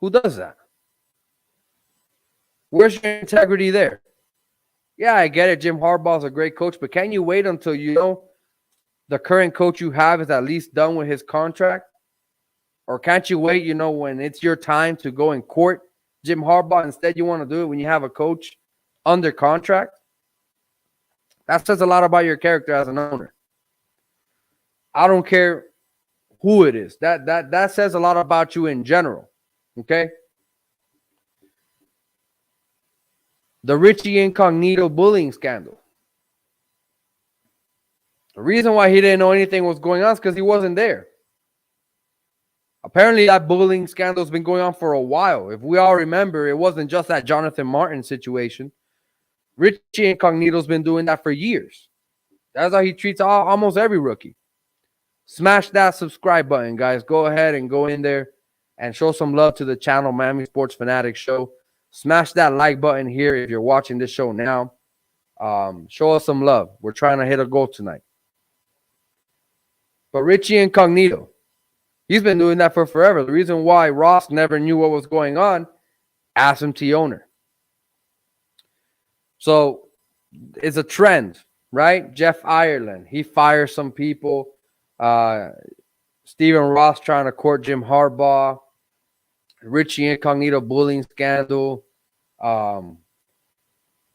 Who does that? Where's your integrity there? Yeah, I get it. Jim Harbaugh's a great coach, but can you wait until you know the current coach you have is at least done with his contract? Or can't you wait, when it's your time to go and court Jim Harbaugh? Instead, you want to do it when you have a coach under contract? That says a lot about your character as an owner. I don't care who it is. That says a lot about you in general. Okay? The Richie Incognito bullying scandal. The reason why he didn't know anything was going on is because he wasn't there. Apparently, that bullying scandal has been going on for a while. If we all remember, it wasn't just that Jonathan Martin situation. Richie Incognito's been doing that for years. That's how he treats almost every rookie. Smash that subscribe button, guys. Go ahead and go in there and show some love to the channel, Miami Sports Fanatics Show. Smash that like button here if you're watching this show now. Show us some love. We're trying to hit a goal tonight. But Richie Incognito, he's been doing that for forever. The reason why Ross never knew what was going on, absentee owner. So it's a trend, right? Jeff Ireland, he fires some people. Stephen Ross trying to court Jim Harbaugh. Richie Incognito bullying scandal.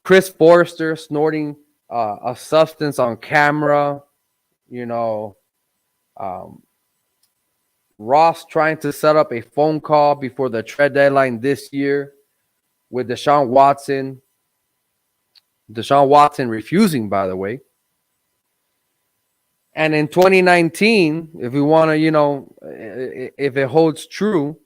Chris Forrester snorting a substance on camera. Ross trying to set up a phone call before the trade deadline this year with Deshaun Watson. Deshaun Watson refusing, by the way. And in 2019, if we want to, if it holds true,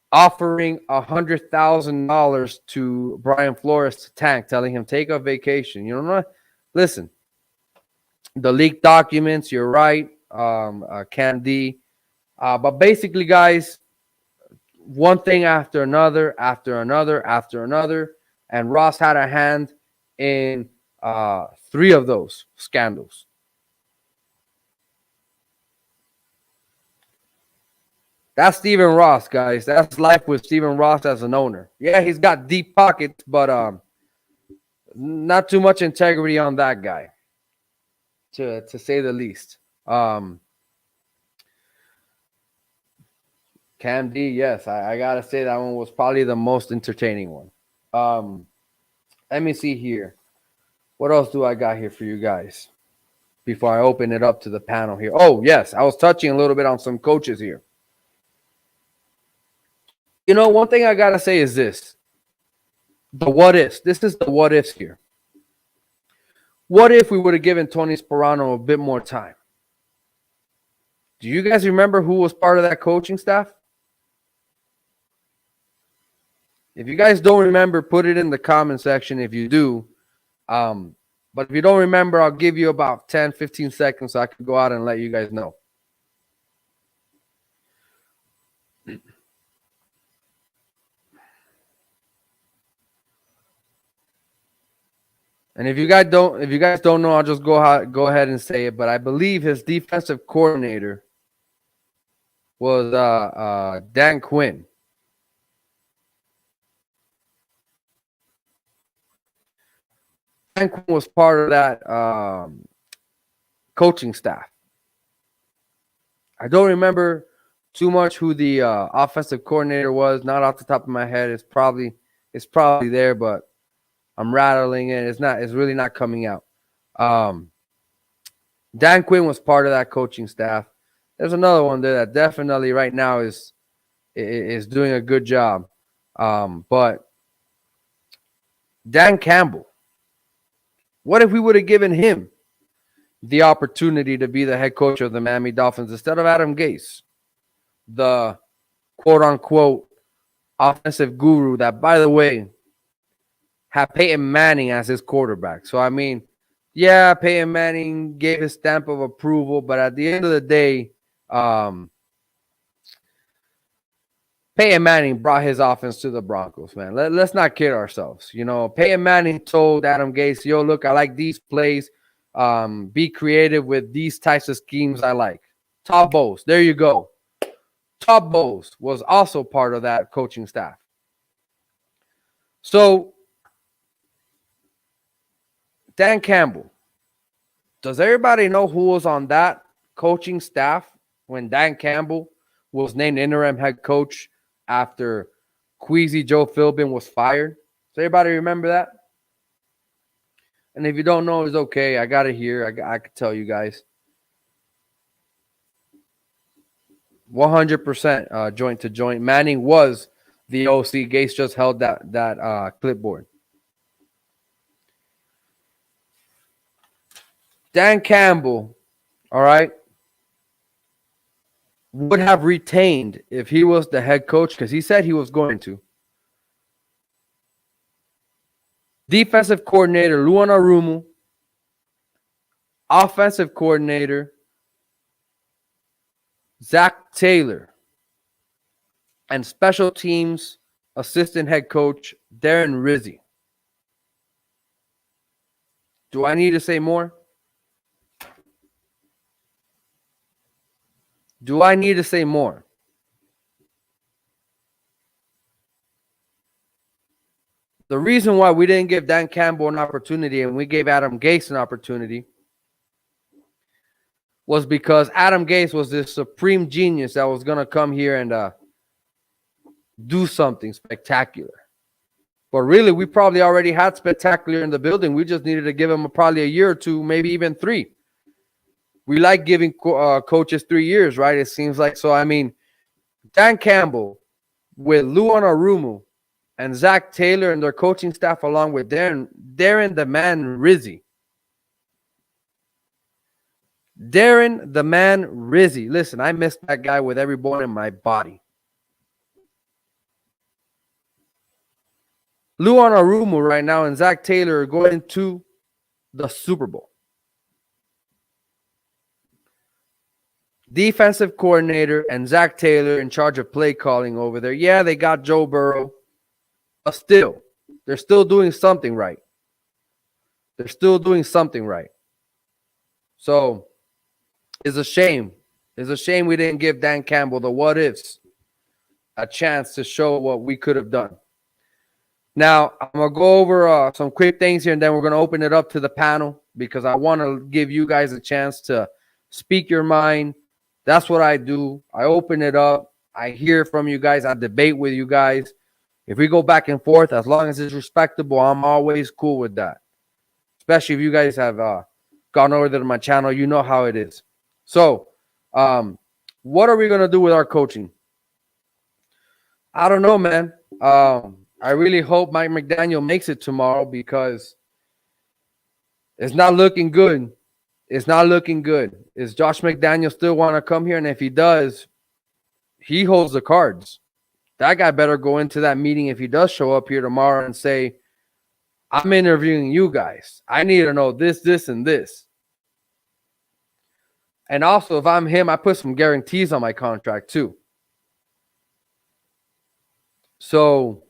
offering $100,000 to Brian Flores to tank, telling him take a vacation. You know what? Listen, the leaked documents, you're right, Cam D. But basically, guys, one thing after another, and Ross had a hand in 3 of those scandals. That's Stephen Ross, guys. That's life with Stephen Ross as an owner. Yeah, he's got deep pockets, but not too much integrity on that guy, to say the least. Cam D, yes, I gotta say that one was probably the most entertaining one. Let me see here. What else do I got here for you guys before I open it up to the panel here? Oh, yes, I was touching a little bit on some coaches here. One thing I got to say is this. The what-ifs. This is the what-ifs here. What if we would have given Tony Sparano a bit more time? Do you guys remember who was part of that coaching staff? If you guys don't remember, put it in the comment section if you do. But if you don't remember, I'll give you about 10, 15 seconds so I can go out and let you guys know. And if you guys don't know, I'll just go ahead and say it. But I believe his defensive coordinator was Dan Quinn. Dan Quinn was part of that coaching staff. I don't remember too much who the offensive coordinator was. Not off the top of my head. It's probably there, but I'm rattling it. It's really not coming out. Dan Quinn was part of that coaching staff. There's another one there that definitely right now is doing a good job. But Dan Campbell, what if we would have given him the opportunity to be the head coach of the Miami Dolphins instead of Adam Gase, the quote-unquote offensive guru that, by the way, had Peyton Manning as his quarterback. So, I mean, yeah, Peyton Manning gave his stamp of approval, but at the end of the day, Peyton Manning brought his offense to the Broncos, man. Let's not kid ourselves. You know, Peyton Manning told Adam Gase, yo, look, I like these plays. Be creative with these types of schemes I like. Todd Bowles, there you go. Todd Bowles was also part of that coaching staff. So, Dan Campbell, does everybody know who was on that coaching staff when Dan Campbell was named interim head coach after Queasy Joe Philbin was fired? Does everybody remember that? And if you don't know, it's okay. I got it here. I could tell you guys. 100% joint to joint. Manning was the OC. Gase just held that clipboard. Dan Campbell, all right, would have retained if he was the head coach, because he said he was going to. Defensive coordinator Luan Arumu, offensive coordinator Zach Taylor, and special teams assistant head coach Darren Rizzi. Do I need to say more? Do I need to say more? The reason why we didn't give Dan Campbell an opportunity and we gave Adam Gase an opportunity was because Adam Gase was this supreme genius that was going to come here and do something spectacular. But really, we probably already had spectacular in the building. We just needed to give him probably a year or two, maybe even 3. We like giving coaches 3 years, right? It seems like. So, I mean, Dan Campbell with Luan Arumu and Zach Taylor and their coaching staff, along with Darren the Man Rizzi. Darren the Man Rizzi. Listen, I miss that guy with every bone in my body. Luan Arumu right now and Zach Taylor are going to the Super Bowl. Defensive coordinator and Zach Taylor in charge of play calling over there. Yeah, they got Joe Burrow. But still, they're still doing something right. They're still doing something right. So, it's a shame. It's a shame we didn't give Dan Campbell, the what-ifs, a chance to show what we could have done. Now, I'm going to go over some quick things here, and then we're going to open it up to the panel because I want to give you guys a chance to speak your mind. That's what I do. I open it up. I hear from you guys. I debate with you guys. If we go back and forth, as long as it's respectable, I'm always cool with that. Especially if you guys have gone over to my channel, you know how it is. So, what are we going to do with our coaching? I don't know, man. I really hope Mike McDaniel makes it tomorrow because it's not looking good. It's not looking good. Is Josh McDaniel still want to come here? And if he does, he holds the cards. That guy better go into that meeting if he does show up here tomorrow and say, I'm interviewing you guys. I need to know this, this, and this. And also, if I'm him, I put some guarantees on my contract too. So,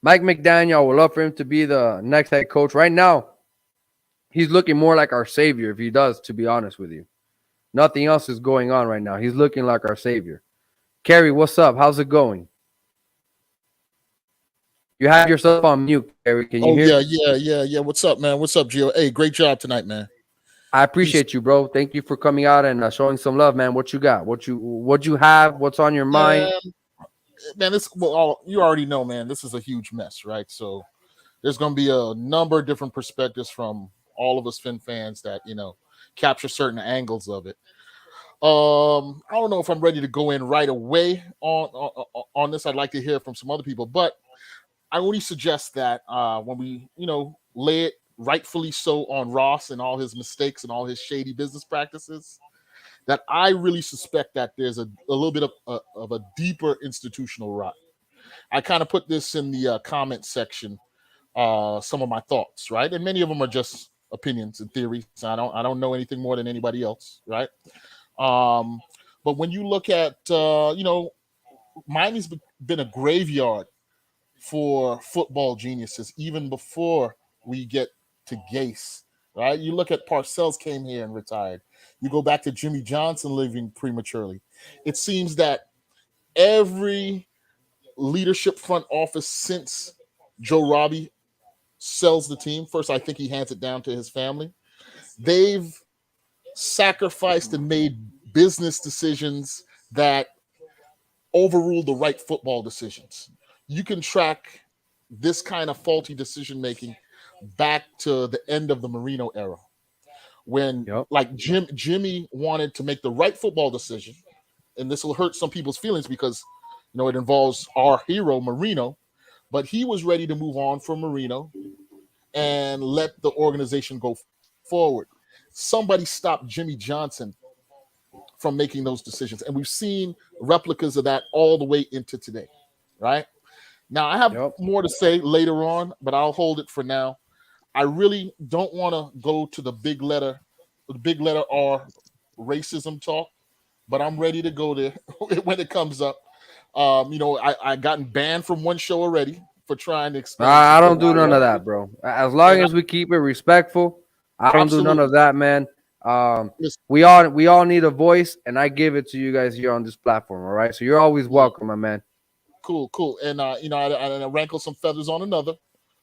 Mike McDaniel, I would love for him to be the next head coach. Right now, he's looking more like our savior if he does, to be honest with you. Nothing else is going on right now. He's looking like our savior. Kerry, what's up? How's it going? You have yourself on mute, Kerry. Can you hear? Yeah. What's up, man? What's up, Gio? Hey, great job tonight, man. I appreciate you, bro. Thank you for coming out and showing some love, man. What you got? What you have? What's on your mind? Man, you already know, man. This is a huge mess, right? So there's going to be a number of different perspectives from all of us Fin fans that capture certain angles of it. I don't know if I'm ready to go in right away on this. I'd like to hear from some other people, but I only suggest that when we lay it rightfully so on Ross and all his mistakes and all his shady business practices, that I really suspect that there's a little bit of a deeper institutional rot. I kind of put this in the comment section, some of my thoughts, right? And many of them are just opinions and theories. I don't know anything more than anybody else, right? But when you look at, Miami's been a graveyard for football geniuses even before we get to Gase, right? You look at Parcells came here and retired. You go back to Jimmy Johnson leaving prematurely. It seems that every leadership front office since Joe Robbie sells the team, first I think he hands it down to his family. They've sacrificed and made business decisions that overrule the right football decisions. You can track this kind of faulty decision making back to the end of the Marino era, when like Jimmy wanted to make the right football decision, and this will hurt some people's feelings because it involves our hero Marino, but he was ready to move on from Marino and let the organization go forward. Somebody stopped Jimmy Johnson from making those decisions, and we've seen replicas of that all the way into today, right? Now, I have more to say later on, but I'll hold it for now. I really don't want to go to the big letter R racism talk, but I'm ready to go there when it comes up. I gotten banned from one show already for trying to explain. I don't do none of that, bro. As long as we keep it respectful, I don't do none of that, man. We all need a voice, and I give it to you guys here on this platform. All right, so you're always welcome, my man. Cool. And I rankle some feathers on another.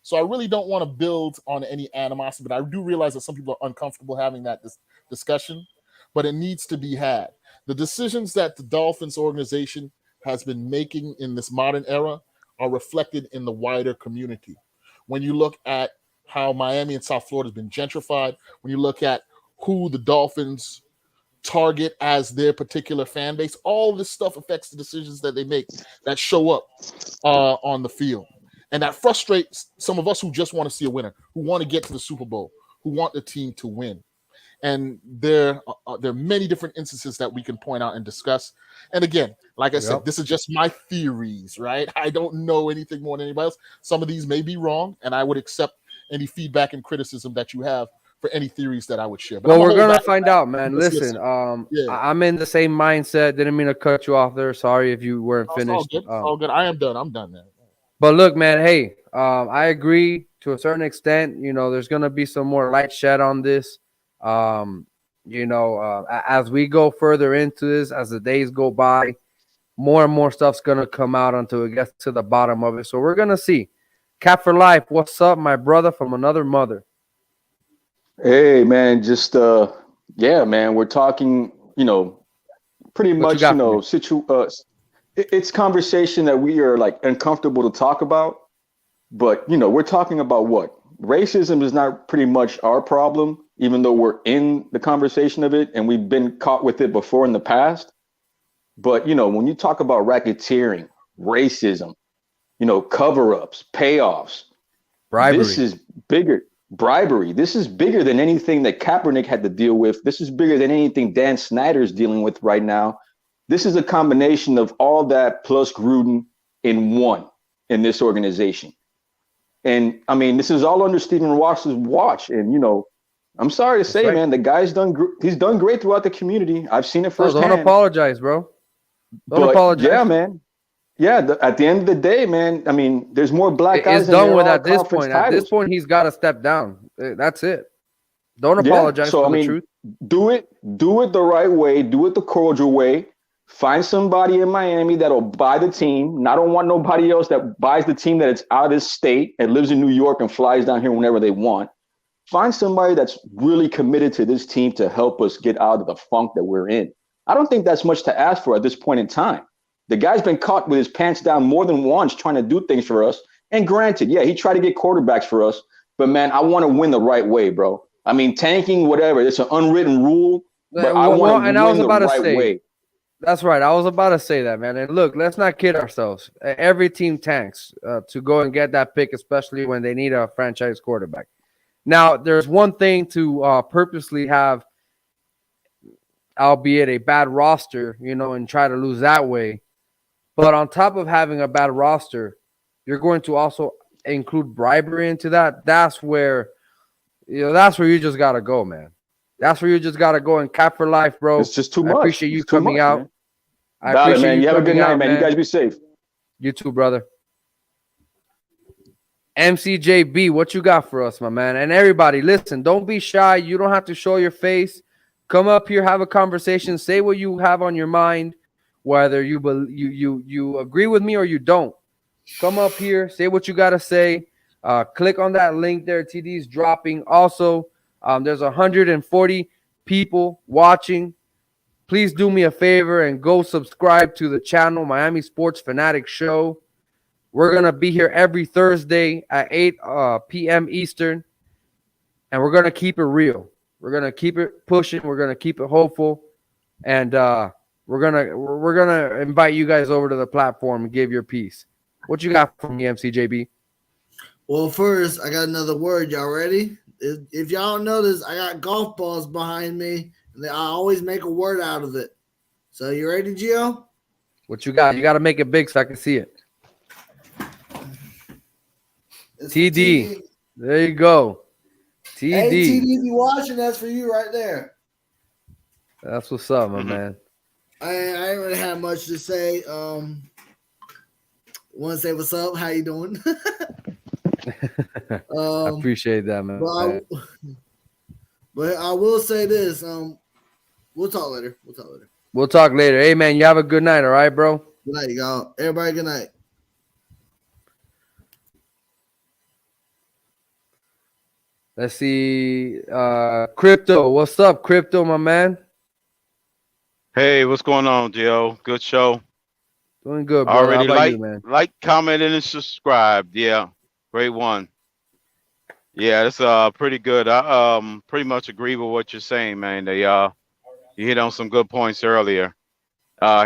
So I really don't want to build on any animosity, but I do realize that some people are uncomfortable having that discussion, but it needs to be had. The decisions that the Dolphins organization has been making in this modern era are reflected in the wider community. When you look at how Miami and South Florida has been gentrified, when you look at who the Dolphins target as their particular fan base, all this stuff affects the decisions that they make that show up on the field. And that frustrates some of us who just want to see a winner, who want to get to the Super Bowl, who want the team to win. And there are many different instances that we can point out and discuss. And again, like I said, this is just my theories, right? I don't know anything more than anybody else. Some of these may be wrong, and I would accept any feedback and criticism that you have for any theories that I would share. But we're going to find out, man. Listen, I'm in the same mindset. Didn't mean to cut you off there. Sorry if you weren't finished. All good. I am done. I'm done, man. But look, man, hey, I agree to a certain extent. There's going to be some more light shed on this. As we go further into this, as the days go by, more and more stuff's going to come out until it gets to the bottom of it. So we're going to see. Cap for life, what's up, my brother from another mother? Hey, man, just, man, we're talking, pretty much, it's conversation that we are like uncomfortable to talk about, but, we're talking about what? Racism is not pretty much our problem, even though we're in the conversation of it and we've been caught with it before in the past. But, when you talk about racketeering, racism, cover-ups, payoffs, bribery. This is bigger. Bribery. This is bigger than anything that Kaepernick had to deal with. This is bigger than anything Dan Snyder's dealing with right now. This is a combination of all that plus Gruden in one in this organization. And I mean, this is all under Stephen Ross's watch. And, I'm sorry to say, man, the guy's he's done great throughout the community. I've seen it firsthand. Don't apologize, bro. Don't apologize. Yeah, man. Yeah, at the end of the day, man, I mean, there's more black guys. It's done with at this point. Titles. At this point, he's got to step down. That's it. Don't apologize for the truth. Do it the right way. Do it the cordial way. Find somebody in Miami that'll buy the team. I don't want nobody else that buys the team that it's out of this state and lives in New York and flies down here whenever they want. Find somebody that's really committed to this team to help us get out of the funk that we're in. I don't think that's much to ask for at this point in time. The guy's been caught with his pants down more than once trying to do things for us. And granted, yeah, he tried to get quarterbacks for us. But, man, I want to win the right way, bro. I mean, tanking, whatever. It's an unwritten rule. But I want to win the right way. That's right. I was about to say that, man. And look, let's not kid ourselves. Every team tanks to go and get that pick, especially when they need a franchise quarterback. Now, there's one thing to purposely have, albeit a bad roster, and try to lose that way. But on top of having a bad roster, you're going to also include bribery into that. That's where you just got to go, man. That's where you just gotta go and cap for life, bro. It's just too I much. appreciate you It's too coming much, out. man. I Got it, appreciate man. You have a good coming night, out, man. You guys be safe. You too, brother. MCJB, what you got for us, my man? And everybody, listen, don't be shy. You don't have to show your face. Come up here, have a conversation, say what you have on your mind, whether you agree with me or you don't. Come up here, say what you got to say. Click on that link there. TD's dropping. Also, there's 140 people watching. Please do me a favor and go subscribe to the channel, Miami Sports Fanatics Show. We're going to be here every Thursday at 8 p.m. Eastern, and we're going to keep it real. We're going to keep it pushing. We're going to keep it hopeful, and we're gonna invite you guys over to the platform and give your piece. What you got from me, MCJB? Well, first, I got another word. Y'all ready? If y'all don't notice, I got golf balls behind me, and I always make a word out of it. So you ready, Gio? What you got? You got to make it big so I can see it. It's TD. There you go. TD. Hey, TD, if you watching, that's for you right there. That's what's up, my man. I ain't really have much to say. Want to say what's up? How you doing? I appreciate that, man. But I will say this. We'll talk later. We'll talk later. Hey, man, you have a good night, all right, bro? Good night, y'all. Everybody, good night. Let's see. Crypto. What's up, Crypto, my man? Hey, what's going on, Gio? Good show. Doing good, bro. How Already about you, man? commented, and subscribed. Yeah, great one. Yeah, it's pretty good. I pretty much agree with what you're saying, man. You hit on some good points earlier.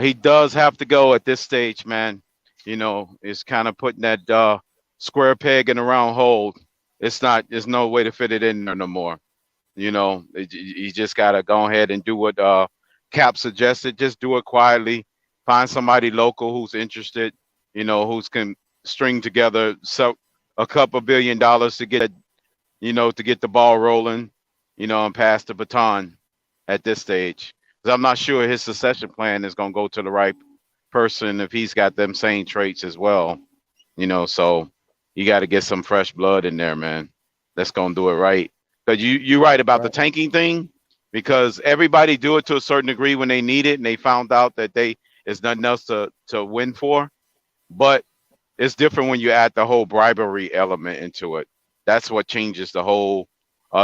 He does have to go at this stage, man. You know, it's kind of putting that square peg in a round hole. There's no way to fit it in there no more. You know, you just gotta go ahead and do what Cap suggested. Just do it quietly. Find somebody local who's interested. You know, who's can string together a couple $1 billion to get, to get the ball rolling. And pass the baton at this stage. Because I'm not sure his succession plan is gonna go to the right person if he's got them same traits as well. So you got to get some fresh blood in there, man. That's gonna do it right. But you're right about the tanking thing, because everybody do it to a certain degree when they need it, and they found out that there's nothing else to win for. But it's different when you add the whole bribery element into it. That's what changes the whole.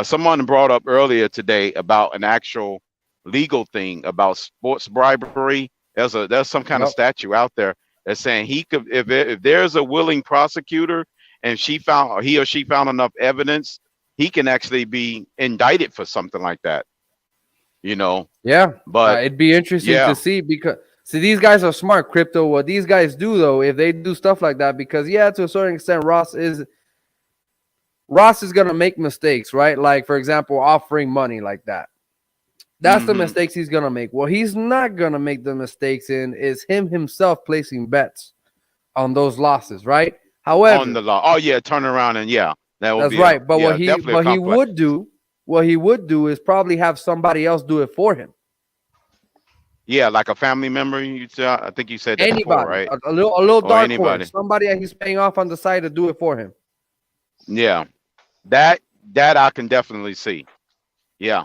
Someone brought up earlier today about an actual legal thing about sports bribery. There's some kind of statute out there that's saying he could, if there's a willing prosecutor and he or she found enough evidence, he can actually be indicted for something like that. Yeah, but it'd be interesting to see, because these guys are smart, Crypto. What these guys do, though, if they do stuff like that, because to a certain extent, Ross is gonna make mistakes, right? Like, for example, offering money like that. That's the mistakes he's gonna make. What he's not gonna make the mistakes in is himself placing bets on those losses, right? However, on the law, turn around and that would that's be right. But what he would do is probably have somebody else do it for him. Yeah, like a family member. I think you said that before, right? A little dark horse, somebody that he's paying off on the side to do it for him. Yeah, that I can definitely see. Yeah,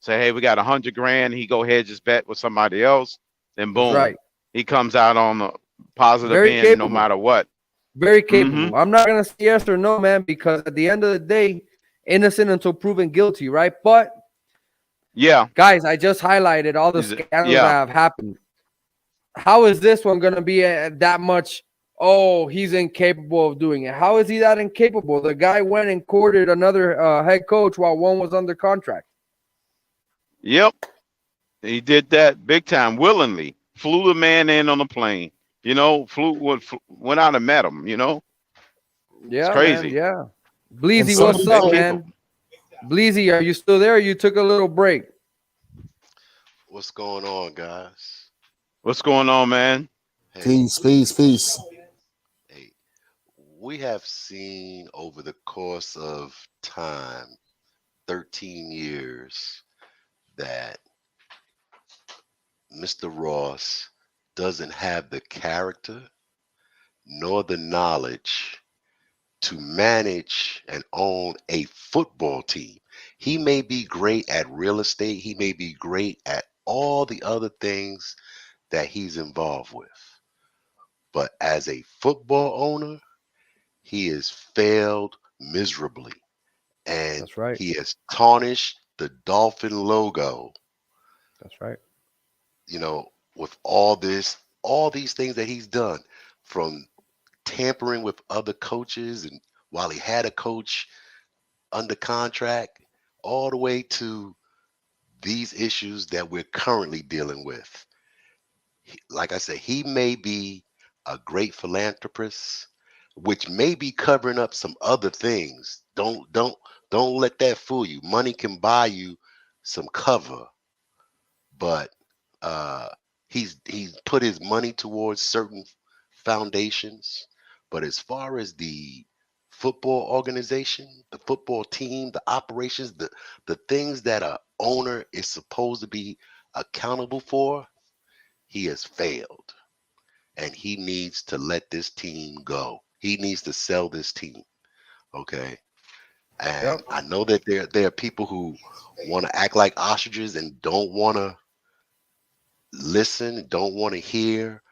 say, hey, we got $100,000. He go ahead, just bet with somebody else, then boom, he comes out on the positive end, no matter what. Very capable. I'm not gonna say yes or no, man, because at the end of the day, innocent until proven guilty, right? But guys, I just highlighted all the scandals that have happened. How is this one gonna be that much? Oh, he's incapable of doing it. How is he that incapable? The guy went and courted another head coach while one was under contract. Yep, he did that big time, willingly. Flew the man in on the plane. Went out and met him. Yeah, it's crazy. Man, yeah. Bleezy, what's up, man? Bleezy, are you still there? Or you took a little break. What's going on, guys? What's going on, man? Hey. Peace. Hey, we have seen over the course of time, 13 years, that Mr. Ross doesn't have the character nor the knowledge to manage and own a football team. He may be great at real estate, he may be great at all the other things that he's involved with. But as a football owner, he has failed miserably. And That's right. he has tarnished the Dolphin logo, That's right. you know, with all these things that he's done, from tampering with other coaches and while he had a coach under contract, all the way to these issues that we're currently dealing with. Like I said, he may be a great philanthropist, which may be covering up some other things. Don't let that fool you. Money can buy you some cover, but he's put his money towards certain foundations. But as far as the football organization, the football team, the operations, the things that a owner is supposed to be accountable for, he has failed. And he needs to let this team go. He needs to sell this team. Okay. And Yep. I know that there are people who want to act like ostriches and don't want to listen, don't want to hear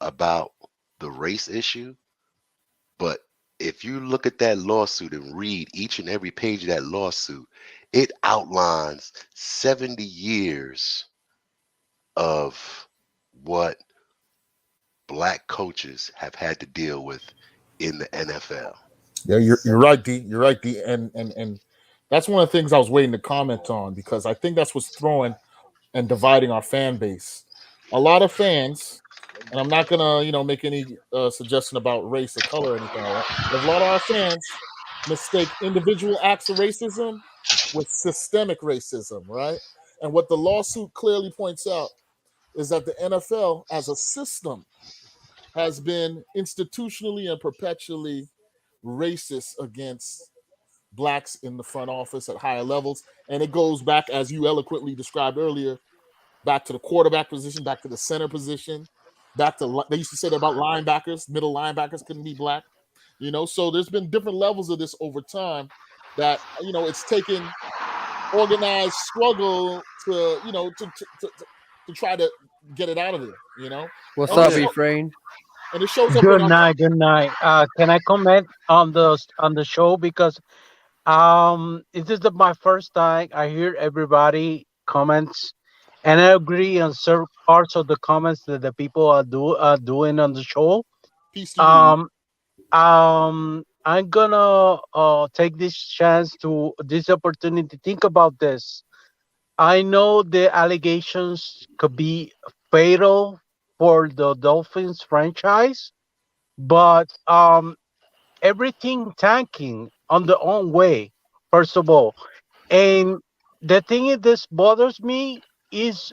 about the race issue. But if you look at that lawsuit and read each and every page of that lawsuit, it outlines 70 years of what black coaches have had to deal with in the NFL. Yeah, you're right, D. You're right, D. And that's one of the things I was waiting to comment on, because I think that's what's throwing and dividing our fan base. A lot of fans, and I'm not gonna make any suggestion about race or color or anything like that, but a lot of our fans mistake individual acts of racism with systemic racism, right? And what the lawsuit clearly points out is that the NFL as a system has been institutionally and perpetually racist against blacks in the front office at higher levels. And it goes back, as you eloquently described earlier, back to the quarterback position, back to the center position, back to, they used to say that about linebackers, middle linebackers couldn't be black, so there's been different levels of this over time that, it's taken organized struggle to, to try to get it out of there. What's And up, it, show, Efrain? and it shows up in Good our, night. Good night. Can I comment on the show, because this is my first time I hear everybody comments, and I agree on certain parts of the comments that the people are doing on the show. peace to you. Um, I'm gonna take this opportunity to think about this. I know the allegations could be fatal for the Dolphins franchise, but everything tanking on their own way, first of all. And the thing is, this bothers me is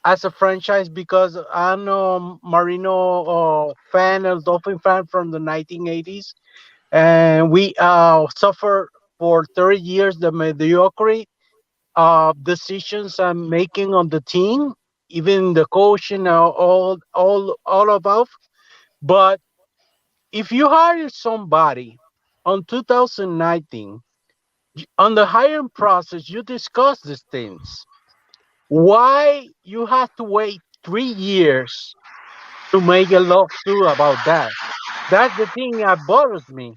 as a franchise, because I'm a Marino fan, a Dolphin fan from the 1980s, and we suffer for 30 years the mediocrity decisions I'm making on the team, even the coaching, all above. But if you hire somebody on 2019, on the hiring process, you discuss these things. Why you have to wait 3 years to make a lawsuit about that? That's the thing that bothers me.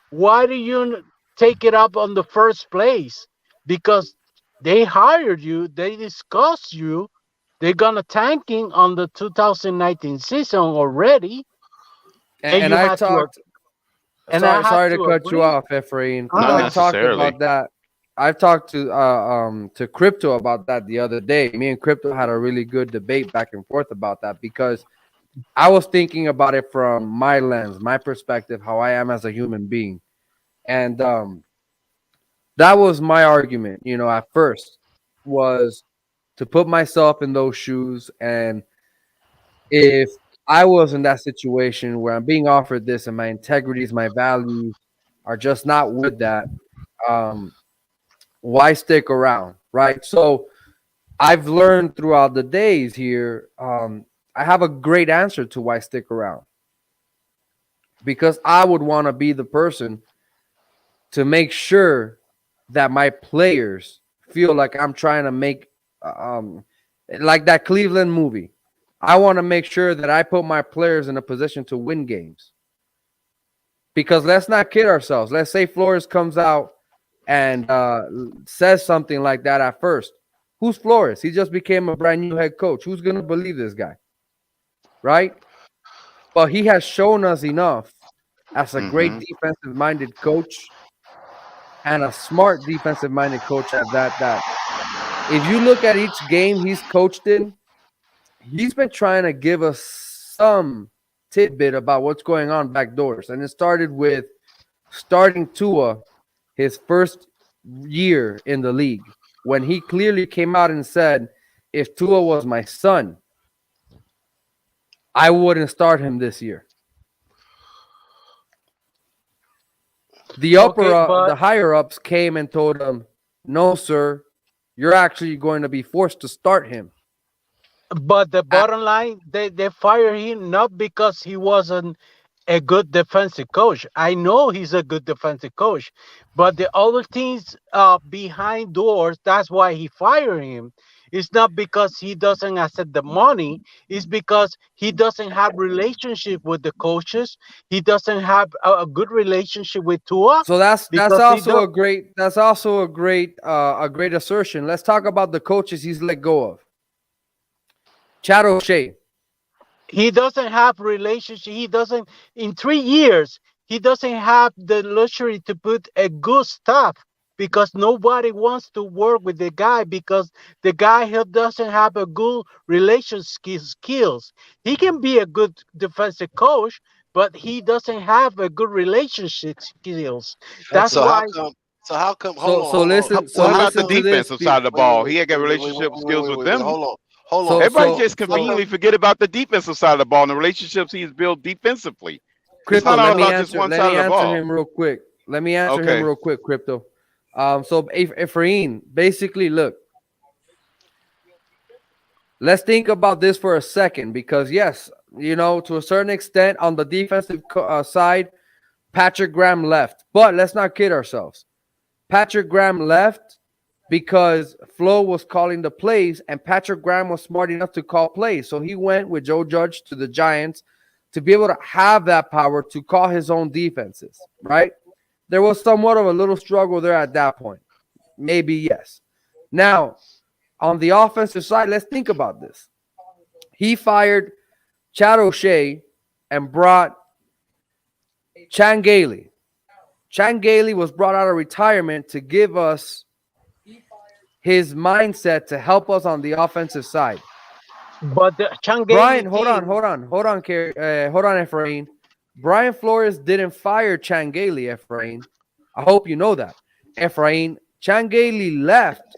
Why do you take it up on the first place? Because they hired you, they discussed you, they're gonna tanking on the 2019 season already, and And you I had to, talked. and I had Sorry to to cut you agree. off, Efrain. Not I've talked necessarily. about that. I've talked to Crypto about that the other day. Me and Crypto had a really good debate back and forth about that, because I was thinking about it from my lens, my perspective, how I am as a human being. And that was my argument, at first, was to put myself in those shoes. And if I was in that situation where I'm being offered this and my integrities, my values are just not with that, why stick around, right? So I've learned throughout the days here, I have a great answer to why I stick around. Because I would want to be the person to make sure that my players feel like I'm trying to make, like that Cleveland movie. I want to make sure that I put my players in a position to win games. Because let's not kid ourselves. Let's say Flores comes out and says something like that at first. Who's Flores? He just became a brand new head coach. Who's going to believe this guy? Right? But he has shown us enough as a great defensive-minded coach and a smart defensive-minded coach at that if you look at each game he's coached in, he's been trying to give us some tidbit about what's going on back doors. And it started with starting Tua his first year in the league, when he clearly came out and said, if Tua was my son, I wouldn't start him this year. The the higher ups came and told him, no, sir, you're actually going to be forced to start him. But the bottom line, they fired him not because he wasn't a good defensive coach. I know he's a good defensive coach, but the other teams behind doors, that's why he fired him. It's not because he doesn't accept the money. It's because he doesn't have relationship with the coaches. He doesn't have a good relationship with Tua. So that's also a great assertion. Let's talk about the coaches he's let go of. Chad O'Shea. He doesn't have relationship. He doesn't, in 3 years, he doesn't have the luxury to put a good staff, because nobody wants to work with the guy, because the guy doesn't have a good relationship skills. He can be a good defensive coach, but he doesn't have a good relationship skills. That's why. How come? What about the defensive side of the ball? He had got relationship skills with them. Hold on. Everybody just conveniently forget about the defensive side of the ball and the relationships he's built defensively. Crypto, let me answer him real quick. Crypto. So Efrain, basically, look, let's think about this for a second, because yes, to a certain extent on the defensive side, Patrick Graham left, but let's not kid ourselves. Patrick Graham left because Flo was calling the plays, and Patrick Graham was smart enough to call plays. So he went with Joe Judge to the Giants to be able to have that power to call his own defenses, right? There was somewhat of a little struggle there at that point. Maybe, yes. Now, on the offensive side, let's think about this. He fired Chad O'Shea and brought Chan Gailey. Chan Gailey was brought out of retirement to give us his mindset to help us on the offensive side. But Brian, hold on, Efrain. Brian Flores didn't fire Chan Gailey, Efrain. I hope you know that. Efrain, Chan Gailey left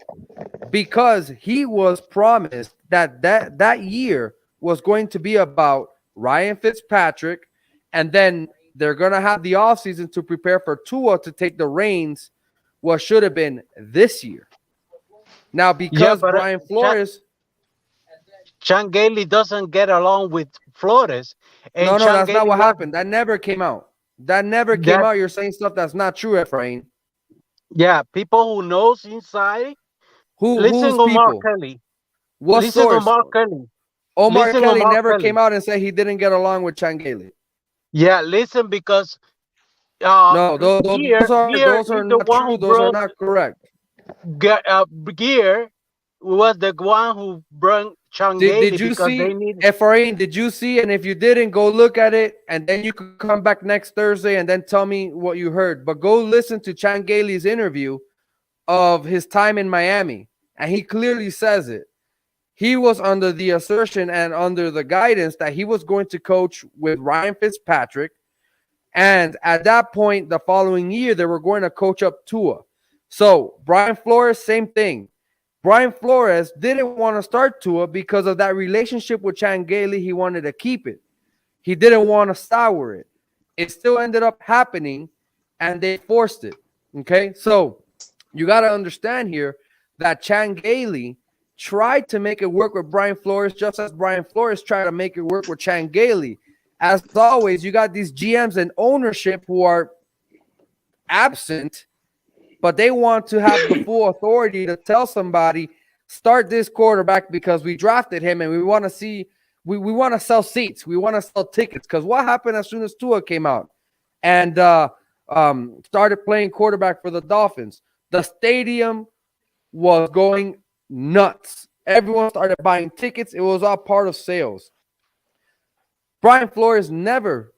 because he was promised that year was going to be about Ryan Fitzpatrick, and then they're going to have the offseason to prepare for Tua to take the reins what should have been this year. Now, because Brian Flores... Chan Gailey doesn't get along with Flores. And no, that's not what happened. That never came out. You're saying stuff that's not true, Efrain. Yeah, people who knows inside. Listen to Omar Kelly. What source? Omar Kelly never Kelly came out and said he didn't get along with Chan Gailey. Yeah, listen, because no, those are not true. Those are not correct. Gear was the one who brought Chan Gailey. Did you see, Efrain? Did you see? And if you didn't, go look at it, and then you could come back next Thursday and then tell me what you heard. But go listen to Chan Gailey's interview of his time in Miami, and he clearly says it. He was under the assertion and under the guidance that he was going to coach with Ryan Fitzpatrick, and at that point, the following year, they were going to coach up Tua. So Brian Flores, same thing. Brian Flores didn't want to start Tua because of that relationship with Chan Gailey. He wanted to keep it. He didn't want to sour it. It still ended up happening, and they forced it. Okay, so you got to understand here that Chan Gailey tried to make it work with Brian Flores, just as Brian Flores tried to make it work with Chan Gailey. As always, you got these GMs and ownership who are absent, but they want to have the full authority to tell somebody, start this quarterback because we drafted him and we want to see, we want to sell seats. We want to sell tickets. Because what happened as soon as Tua came out and started playing quarterback for the Dolphins? The stadium was going nuts. Everyone started buying tickets. It was all part of sales. Brian Flores never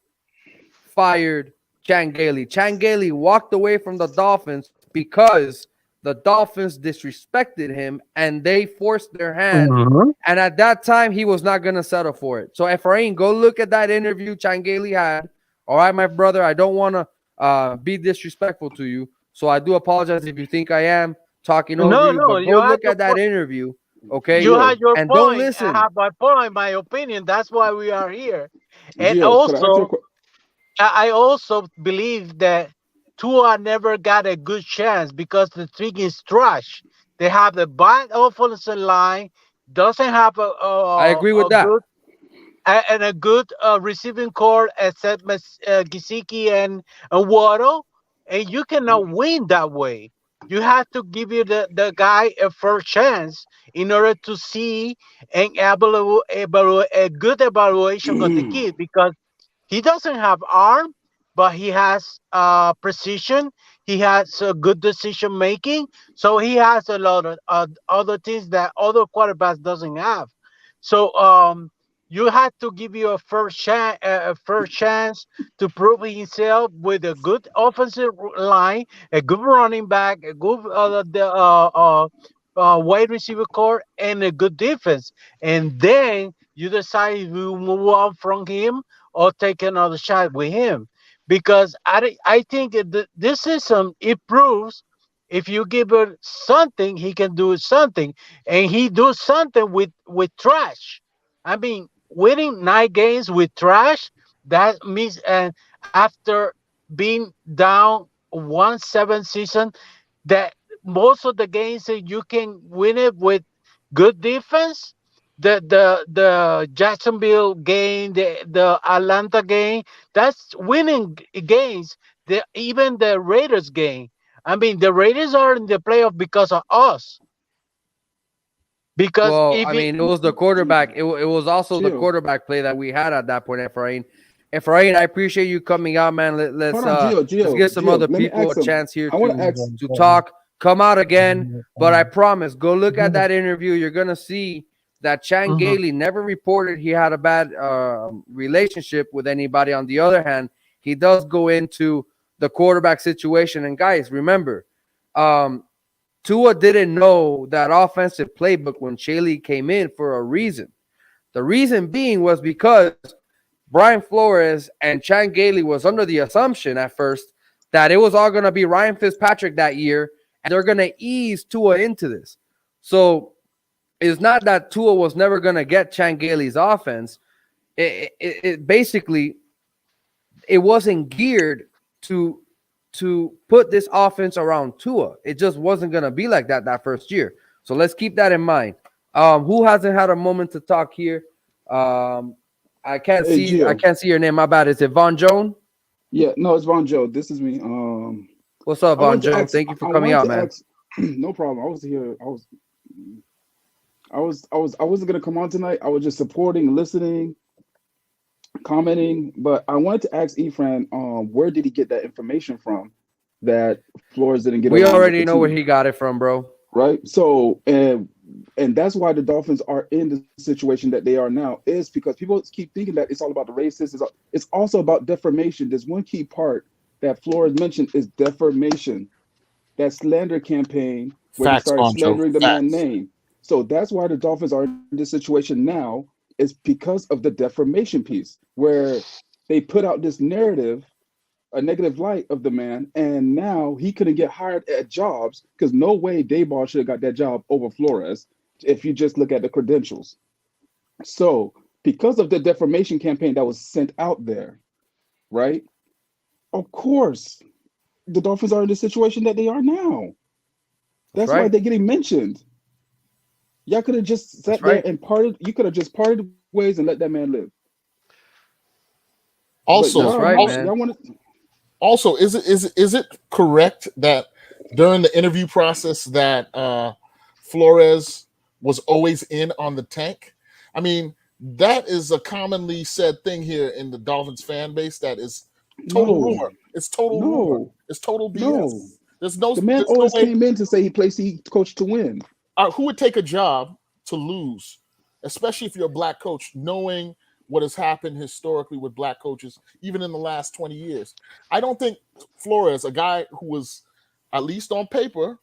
fired Chan Gailey. Chan Gailey walked away from the Dolphins because the Dolphins disrespected him and they forced their hand. And at that time, he was not going to settle for it. So, Efrain, go look at that interview Chan Gailey had. All right, my brother, I don't want to be disrespectful to you. So I do apologize if you think I am talking over you. But go look at that interview. Okay, you had your and point. don't listen. I have my point, my opinion. That's why we are here. And Gio, also, I also believe that Tua never got a good chance because the team is trash. They have a bad offensive line, doesn't have I agree with that. A good receiving core except Gesicki and Waddle, and you cannot win that way. You have to give you the guy a first chance in order to see and evaluate a good evaluation of the kid, because he doesn't have arm, but he has precision. He has good decision making. So he has a lot of other things that other quarterbacks doesn't have. So you have to give you a first chance to prove himself with a good offensive line, a good running back, a good wide receiver core, and a good defense. And then you decide if you move on from him or take another shot with him. Because I think this system, it proves if you give it something, he can do something. And he does something with trash. I mean, winning 9 games with trash, that means, and after being down 1-7 season, that most of the games that you can win it with good defense. The Jacksonville game, the Atlanta game, that's winning games. Even the Raiders game. I mean, the Raiders are in the playoff because of us. Because it was the quarterback. It was also the quarterback play that we had at that point, Efrain. Efrain, I appreciate you coming out, man. Let's get some other people a chance here to talk. Come out again. But I promise, go look at that interview. You're going to see that Chan Gailey never reported he had a bad relationship with anybody. On the other hand, he does go into the quarterback situation. And guys, remember, Tua didn't know that offensive playbook when Shaley came in for a reason. The reason being was because Brian Flores and Chan Gailey was under the assumption at first that it was all going to be Ryan Fitzpatrick that year, and they're going to ease Tua into this. So it's not that Tua was never going to get Chan Gailey's offense. It basically, it wasn't geared to put this offense around Tua. It just wasn't going to be like that first year. So let's keep that in mind. Who hasn't had a moment to talk here? I can't see your name. My bad. Is it Von Jones? Yeah, no, it's Von Joe. This is me. What's up, Von Jones? Thank you for coming out, man. No problem. I was here. I wasn't gonna come on tonight. I was just supporting, listening, commenting, but I wanted to ask Efrain, where did he get that information from that Flores didn't get? We already know where he got it from, bro. Right. So, and that's why the Dolphins are in the situation that they are now, is because people keep thinking that it's all about the racist. It's also about defamation. There's one key part that Flores mentioned is defamation. That slander campaign where they started slandering the man's name. So that's why the Dolphins are in this situation now, is because of the defamation piece, where they put out this narrative, a negative light of the man, and now he couldn't get hired at jobs because no way Dayball should have got that job over Flores if you just look at the credentials. So because of the defamation campaign that was sent out there, right? Of course, the Dolphins are in the situation that they are now. That's right. why they're getting mentioned. Y'all could have just sat there and parted. You could have just parted ways and let that man live. Also, That's right, man. Y'all want to. Also, is it correct that during the interview process that Flores was always in on the tank? I mean, that is a commonly said thing here in the Dolphins fan base. That is total rumor. It's total rumor. It's total BS. No. There's no. The man there's always no way, came in to say he coached to win. who would take a job to lose, especially if you're a black coach, knowing what has happened historically with black coaches, even in the last 20 years. I don't think Flores, a guy who was at least on paper,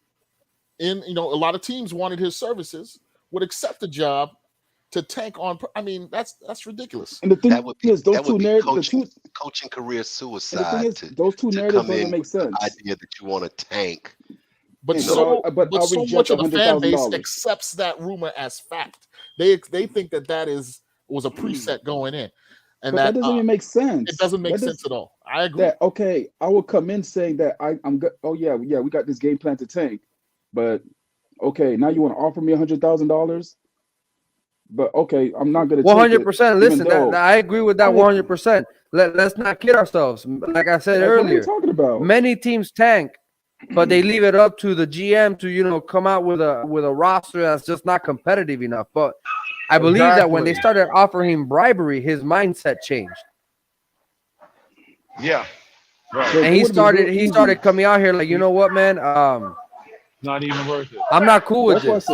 a lot of teams wanted his services, would accept a job to tank on. I mean, that's ridiculous. And the thing That would be is, those two narratives, coaching career and the suicide. thing is, those two to narratives come in don't make with the sense. idea that you want to tank. But Hey, so I'll so reject much of the fan base $100,000. accepts that rumor as fact. They think that was a preset going in, and But that doesn't even make sense. It doesn't make sense at all. I agree. That okay, I will come in saying that I'm good. Oh yeah, we got this game plan to tank, but okay, now you want to offer me $100,000? But okay, I'm not gonna. 100%. Listen, I agree with that 100%. Let's not kid ourselves. Like I said earlier, what are you talking about? Many teams tank, but they leave it up to the GM to come out with a roster that's just not competitive enough. But I believe that when they started offering him bribery, his mindset changed. Yeah. Right. And he started coming out here like, you know what, man? Not even worth it. I'm not cool with this.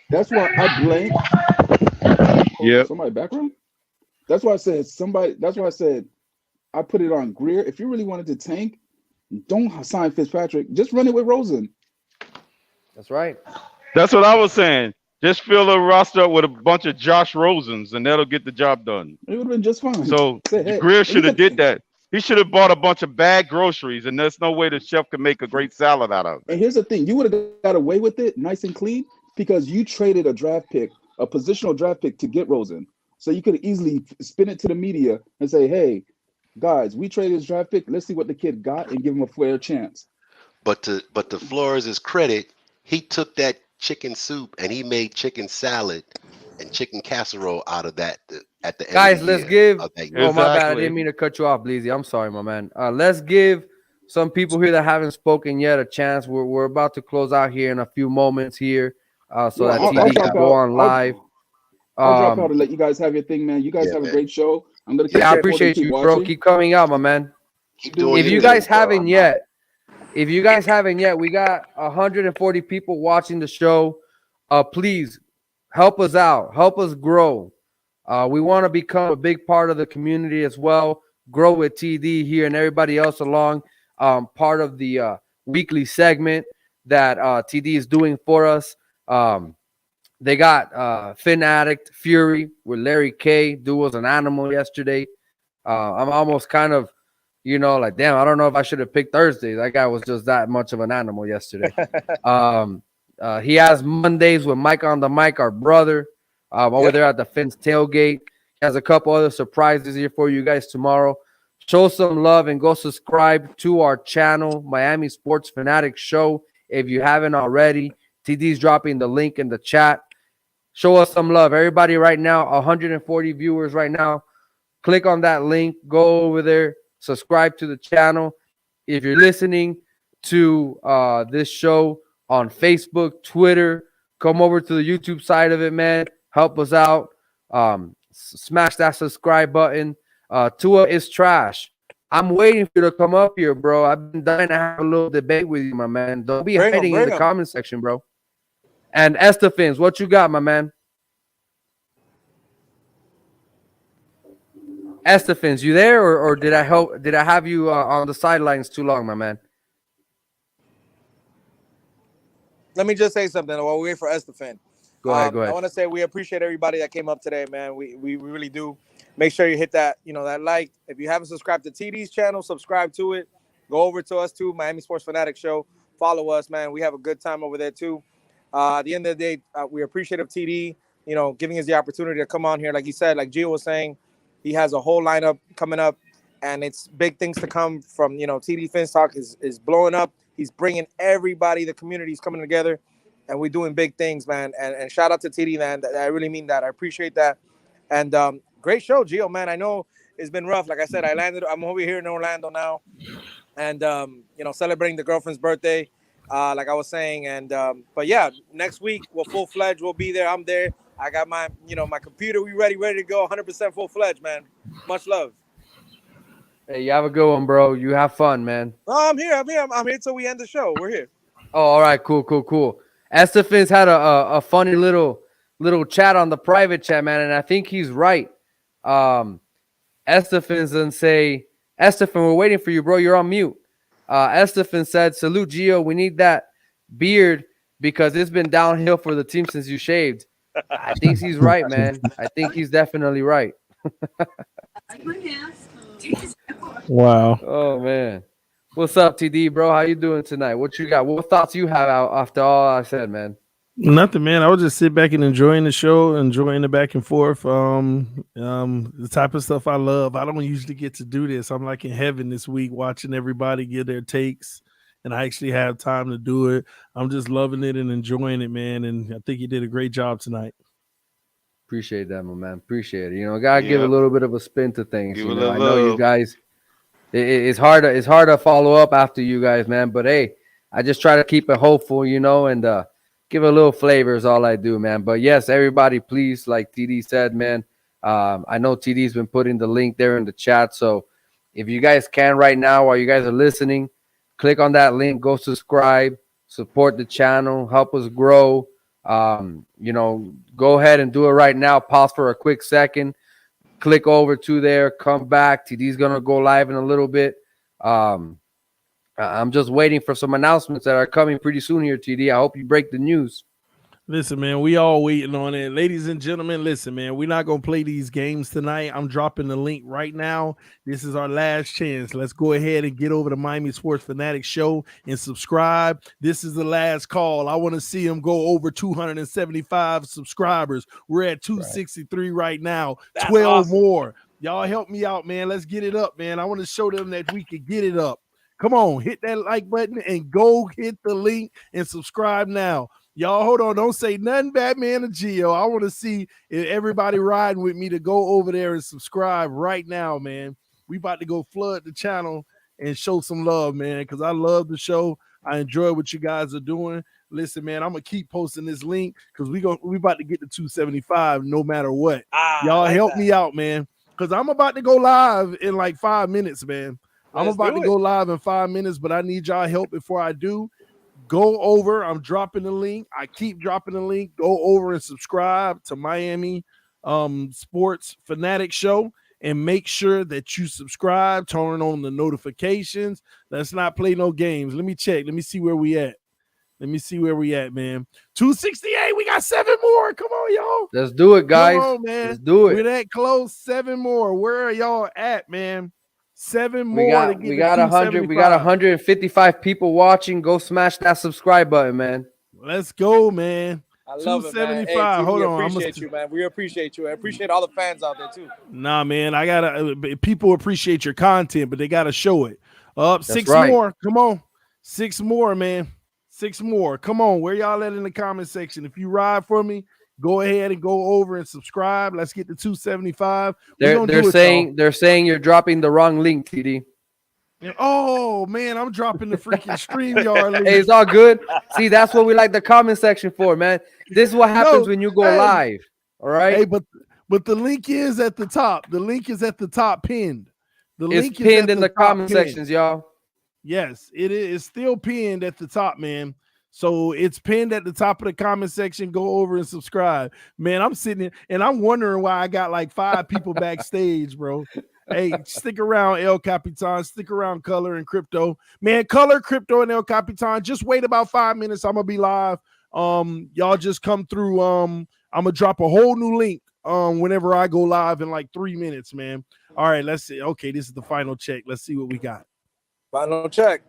That's why I blame. Yeah. Somebody background. That's why I said That's why I said I put it on Greer. If you really wanted to tank, don't sign Fitzpatrick. Just run it with Rosen. That's right. That's what I was saying. Just fill a roster up with a bunch of Josh Rosens, and that'll get the job done. It would have been just fine. So Greer should have did that. He should have bought a bunch of bad groceries, and there's no way the chef could make a great salad out of it. And here's the thing: you would have got away with it, nice and clean, because you traded a positional draft pick, to get Rosen. So you could easily spin it to the media and say, "Hey, guys, we traded his draft pick. Let's see what the kid got and give him a fair chance." But to Flores' credit, he took that chicken soup and he made chicken salad and chicken casserole out of that at the end. Guys, let's give. Oh my bad, I didn't mean to cut you off, Bleezy. I'm sorry, my man. Let's give some people here that haven't spoken yet a chance. We're about to close out here in a few moments here, so that TD can go on live. I'll drop out and let you guys have your thing, man. You guys have a great show. I'm gonna. I appreciate you, bro. Keep coming out, my man. If you guys haven't yet, we got 140 people watching the show. Please help us out. Help us grow. We want to become a big part of the community as well. Grow with TD here and everybody else along. Part of the weekly segment that TD is doing for us. They got Fin Addict Fury with Larry K. Dude was an animal yesterday. I'm almost kind of, like, damn, I don't know if I should have picked Thursday. That guy was just that much of an animal yesterday. He has Mondays with Mike on the Mic, our brother, over there at the Fins tailgate. He has a couple other surprises here for you guys tomorrow. Show some love and go subscribe to our channel, Miami Sports Fanatics Show, if you haven't already. TD's dropping the link in the chat. Show us some love. Everybody right now, 140 viewers right now. Click on that link. Go over there. Subscribe to the channel. If you're listening to this show on Facebook, Twitter, come over to the YouTube side of it, man. Help us out. Smash that subscribe button. Tua is trash. I'm waiting for you to come up here, bro. I've been dying to have a little debate with you, my man. Don't be hiding in the comment section, bro. And Estefans, what you got, my man? Estefans, you there, or did I have you on the sidelines too long, my man? Let me just say something while we wait for Estefan. Go ahead. I want to say we appreciate everybody that came up today, man. We really do. Make sure you hit that, that like. If you haven't subscribed to TD's channel, subscribe to it. Go over to us too, Miami Sports Fanatics Show. Follow us, man. We have a good time over there too. At the end of the day, we appreciate TD, giving us the opportunity to come on here. Like he said, like Gio was saying, he has a whole lineup coming up, and it's big things to come from, TD FinStalk is blowing up. He's bringing everybody. The community's coming together, and we're doing big things, man. And shout out to TD, man. I really mean that. I appreciate that. And great show, Gio, man. I know it's been rough. Like I said, I'm over here in Orlando now, and celebrating the girlfriend's birthday, like I was saying. And but yeah, next week we'll full-fledged. We'll be there. I'm there. I got my my computer. We ready to go. 100% full-fledged, man. Much love. Hey, you have a good one, bro. You have fun, man. Oh, I'm here till we end the show. We're here. Oh, all right, cool. Estefans had a funny little chat on the private chat, man, and I think he's right. Estefans and say, Estefan, we're waiting for you, bro. You're on mute. Estefan said, salute, Gio. We need that beard because it's been downhill for the team since you shaved. I think he's right, man. I think he's definitely right. Wow. Oh, man. What's up, TD, bro? How you doing tonight? What you got? What thoughts you have after all I said, man? Nothing, man. I was just sit back and enjoying the show, enjoying the back and forth. The type of stuff I love. I don't usually get to do this. I'm like in heaven this week watching everybody give their takes, and I actually have time to do it. I'm just loving it and enjoying it, man. And I think you did a great job tonight. Appreciate that, my man. Appreciate it. Gotta give a little bit of a spin to things. I know you guys. It's hard to follow up after you guys, man. But hey, I just try to keep it hopeful, and give a little flavor is all I do, man. But yes, everybody, please, like TD said, man. I know TD's been putting the link there in the chat. So if you guys can right now, while you guys are listening, click on that link, go subscribe, support the channel, help us grow. Go ahead and do it right now. Pause for a quick second. Click over to there, come back. TD's gonna go live in a little bit. I'm just waiting for some announcements that are coming pretty soon here, TD. I hope you break the news. Listen, man, we all waiting on it. Ladies and gentlemen, listen, man, we're not going to play these games tonight. I'm dropping the link right now. This is our last chance. Let's go ahead and get over to Miami Sports Fanatics show and subscribe. This is the last call. I want to see them go over 275 subscribers. We're at 263 right now. That's 12 awesome. More. Y'all help me out, man. Let's get it up, man. I want to show them that we can get it up. Come on, hit that like button and go hit the link and subscribe now. Y'all, hold on. Don't say nothing, Batman or Gio. I want to see if everybody riding with me to go over there and subscribe right now, man. We about to go flood the channel and show some love, man, because I love the show. I enjoy what you guys are doing. Listen, man, I'm going to keep posting this link because we about to get to 275 no matter what. Y'all help me out, man, because I'm about to go live in like 5 minutes, man. I'm about to go live in 5 minutes, but I need y'all help before I do. Go over. I'm dropping the link. I keep dropping the link. Go over and subscribe to Miami Sports Fanatic Show and make sure that you subscribe. Turn on the notifications. Let's not play no games. Let me check. Let me see where we at. Let me see where we at, man. 268. We got 7 more. Come on, y'all. Let's do it, guys. Come on, man. Let's do it. We're that close. 7 more. Where are y'all at, man? 7 more. We got 100. We got 155 people watching. Go smash that subscribe button, man. Let's go, man. I love 275. it, man. Hey, Hold we on. appreciate you, man. We appreciate you. I appreciate all the fans out there too. Nah, man. I gotta. People appreciate your content, but they gotta show it. Up 6 right. more. Come on, 6 more, man. 6 more. Come on. Where y'all at in the comment section? If you ride for me, go ahead and go over and subscribe. Let's get to 275. They're saying you're dropping the wrong link, TD. Oh man, I'm dropping the freaking StreamYard link. Hey, it's all good. See, that's what we like the comment section for, man. This is what happens when you go live. All right. Hey, but the link is at the top. The link is at the top pinned. The link is pinned is in the comment sections, y'all. Yes, it is still pinned at the top, man. So it's pinned at the top of the comment section. Go over and subscribe. Man, I'm sitting here and I'm wondering why I got like 5 people backstage, bro. Hey, stick around, El Capitan. Stick around, Color and Crypto. Man, Color, Crypto, and El Capitan. Just wait about 5 minutes. I'm going to be live. Y'all just come through. I'm going to drop a whole new link whenever I go live in like 3 minutes, man. All right, let's see. Okay, this is the final check. Let's see what we got. Final check.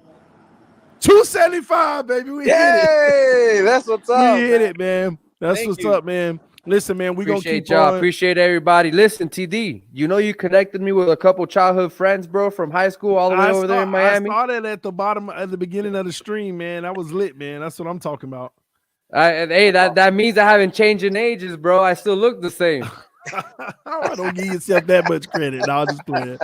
275, baby. We hit it. That's what's up. We hit it, man. That's what's up, man. Listen, man, we're going to Appreciate keep y'all. on. Appreciate everybody. Listen, TD, you know you connected me with a couple childhood friends, bro, from high school all the way over there in Miami. I saw that at the beginning of the stream, man. That was lit, man. That's what I'm talking about. Hey, that means I haven't changed in ages, bro. I still look the same. I don't give yourself that much credit. No, I'll just play it.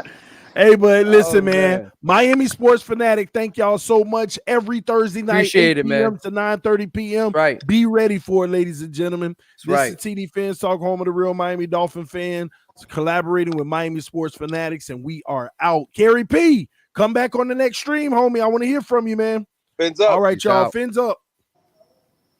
Hey, but listen, man. Miami Sports Fanatic, thank y'all so much. Every Thursday night, Appreciate 8 p.m. to 9:30 p.m. Right. Be ready for it, ladies and gentlemen. That's This is TD Fans Talk, home of the real Miami Dolphin fan, collaborating with Miami Sports Fanatics, and we are out. Kerry P, come back on the next stream, homie. I want to hear from you, man. Fins up. All right, Peace y'all. out. Fins up.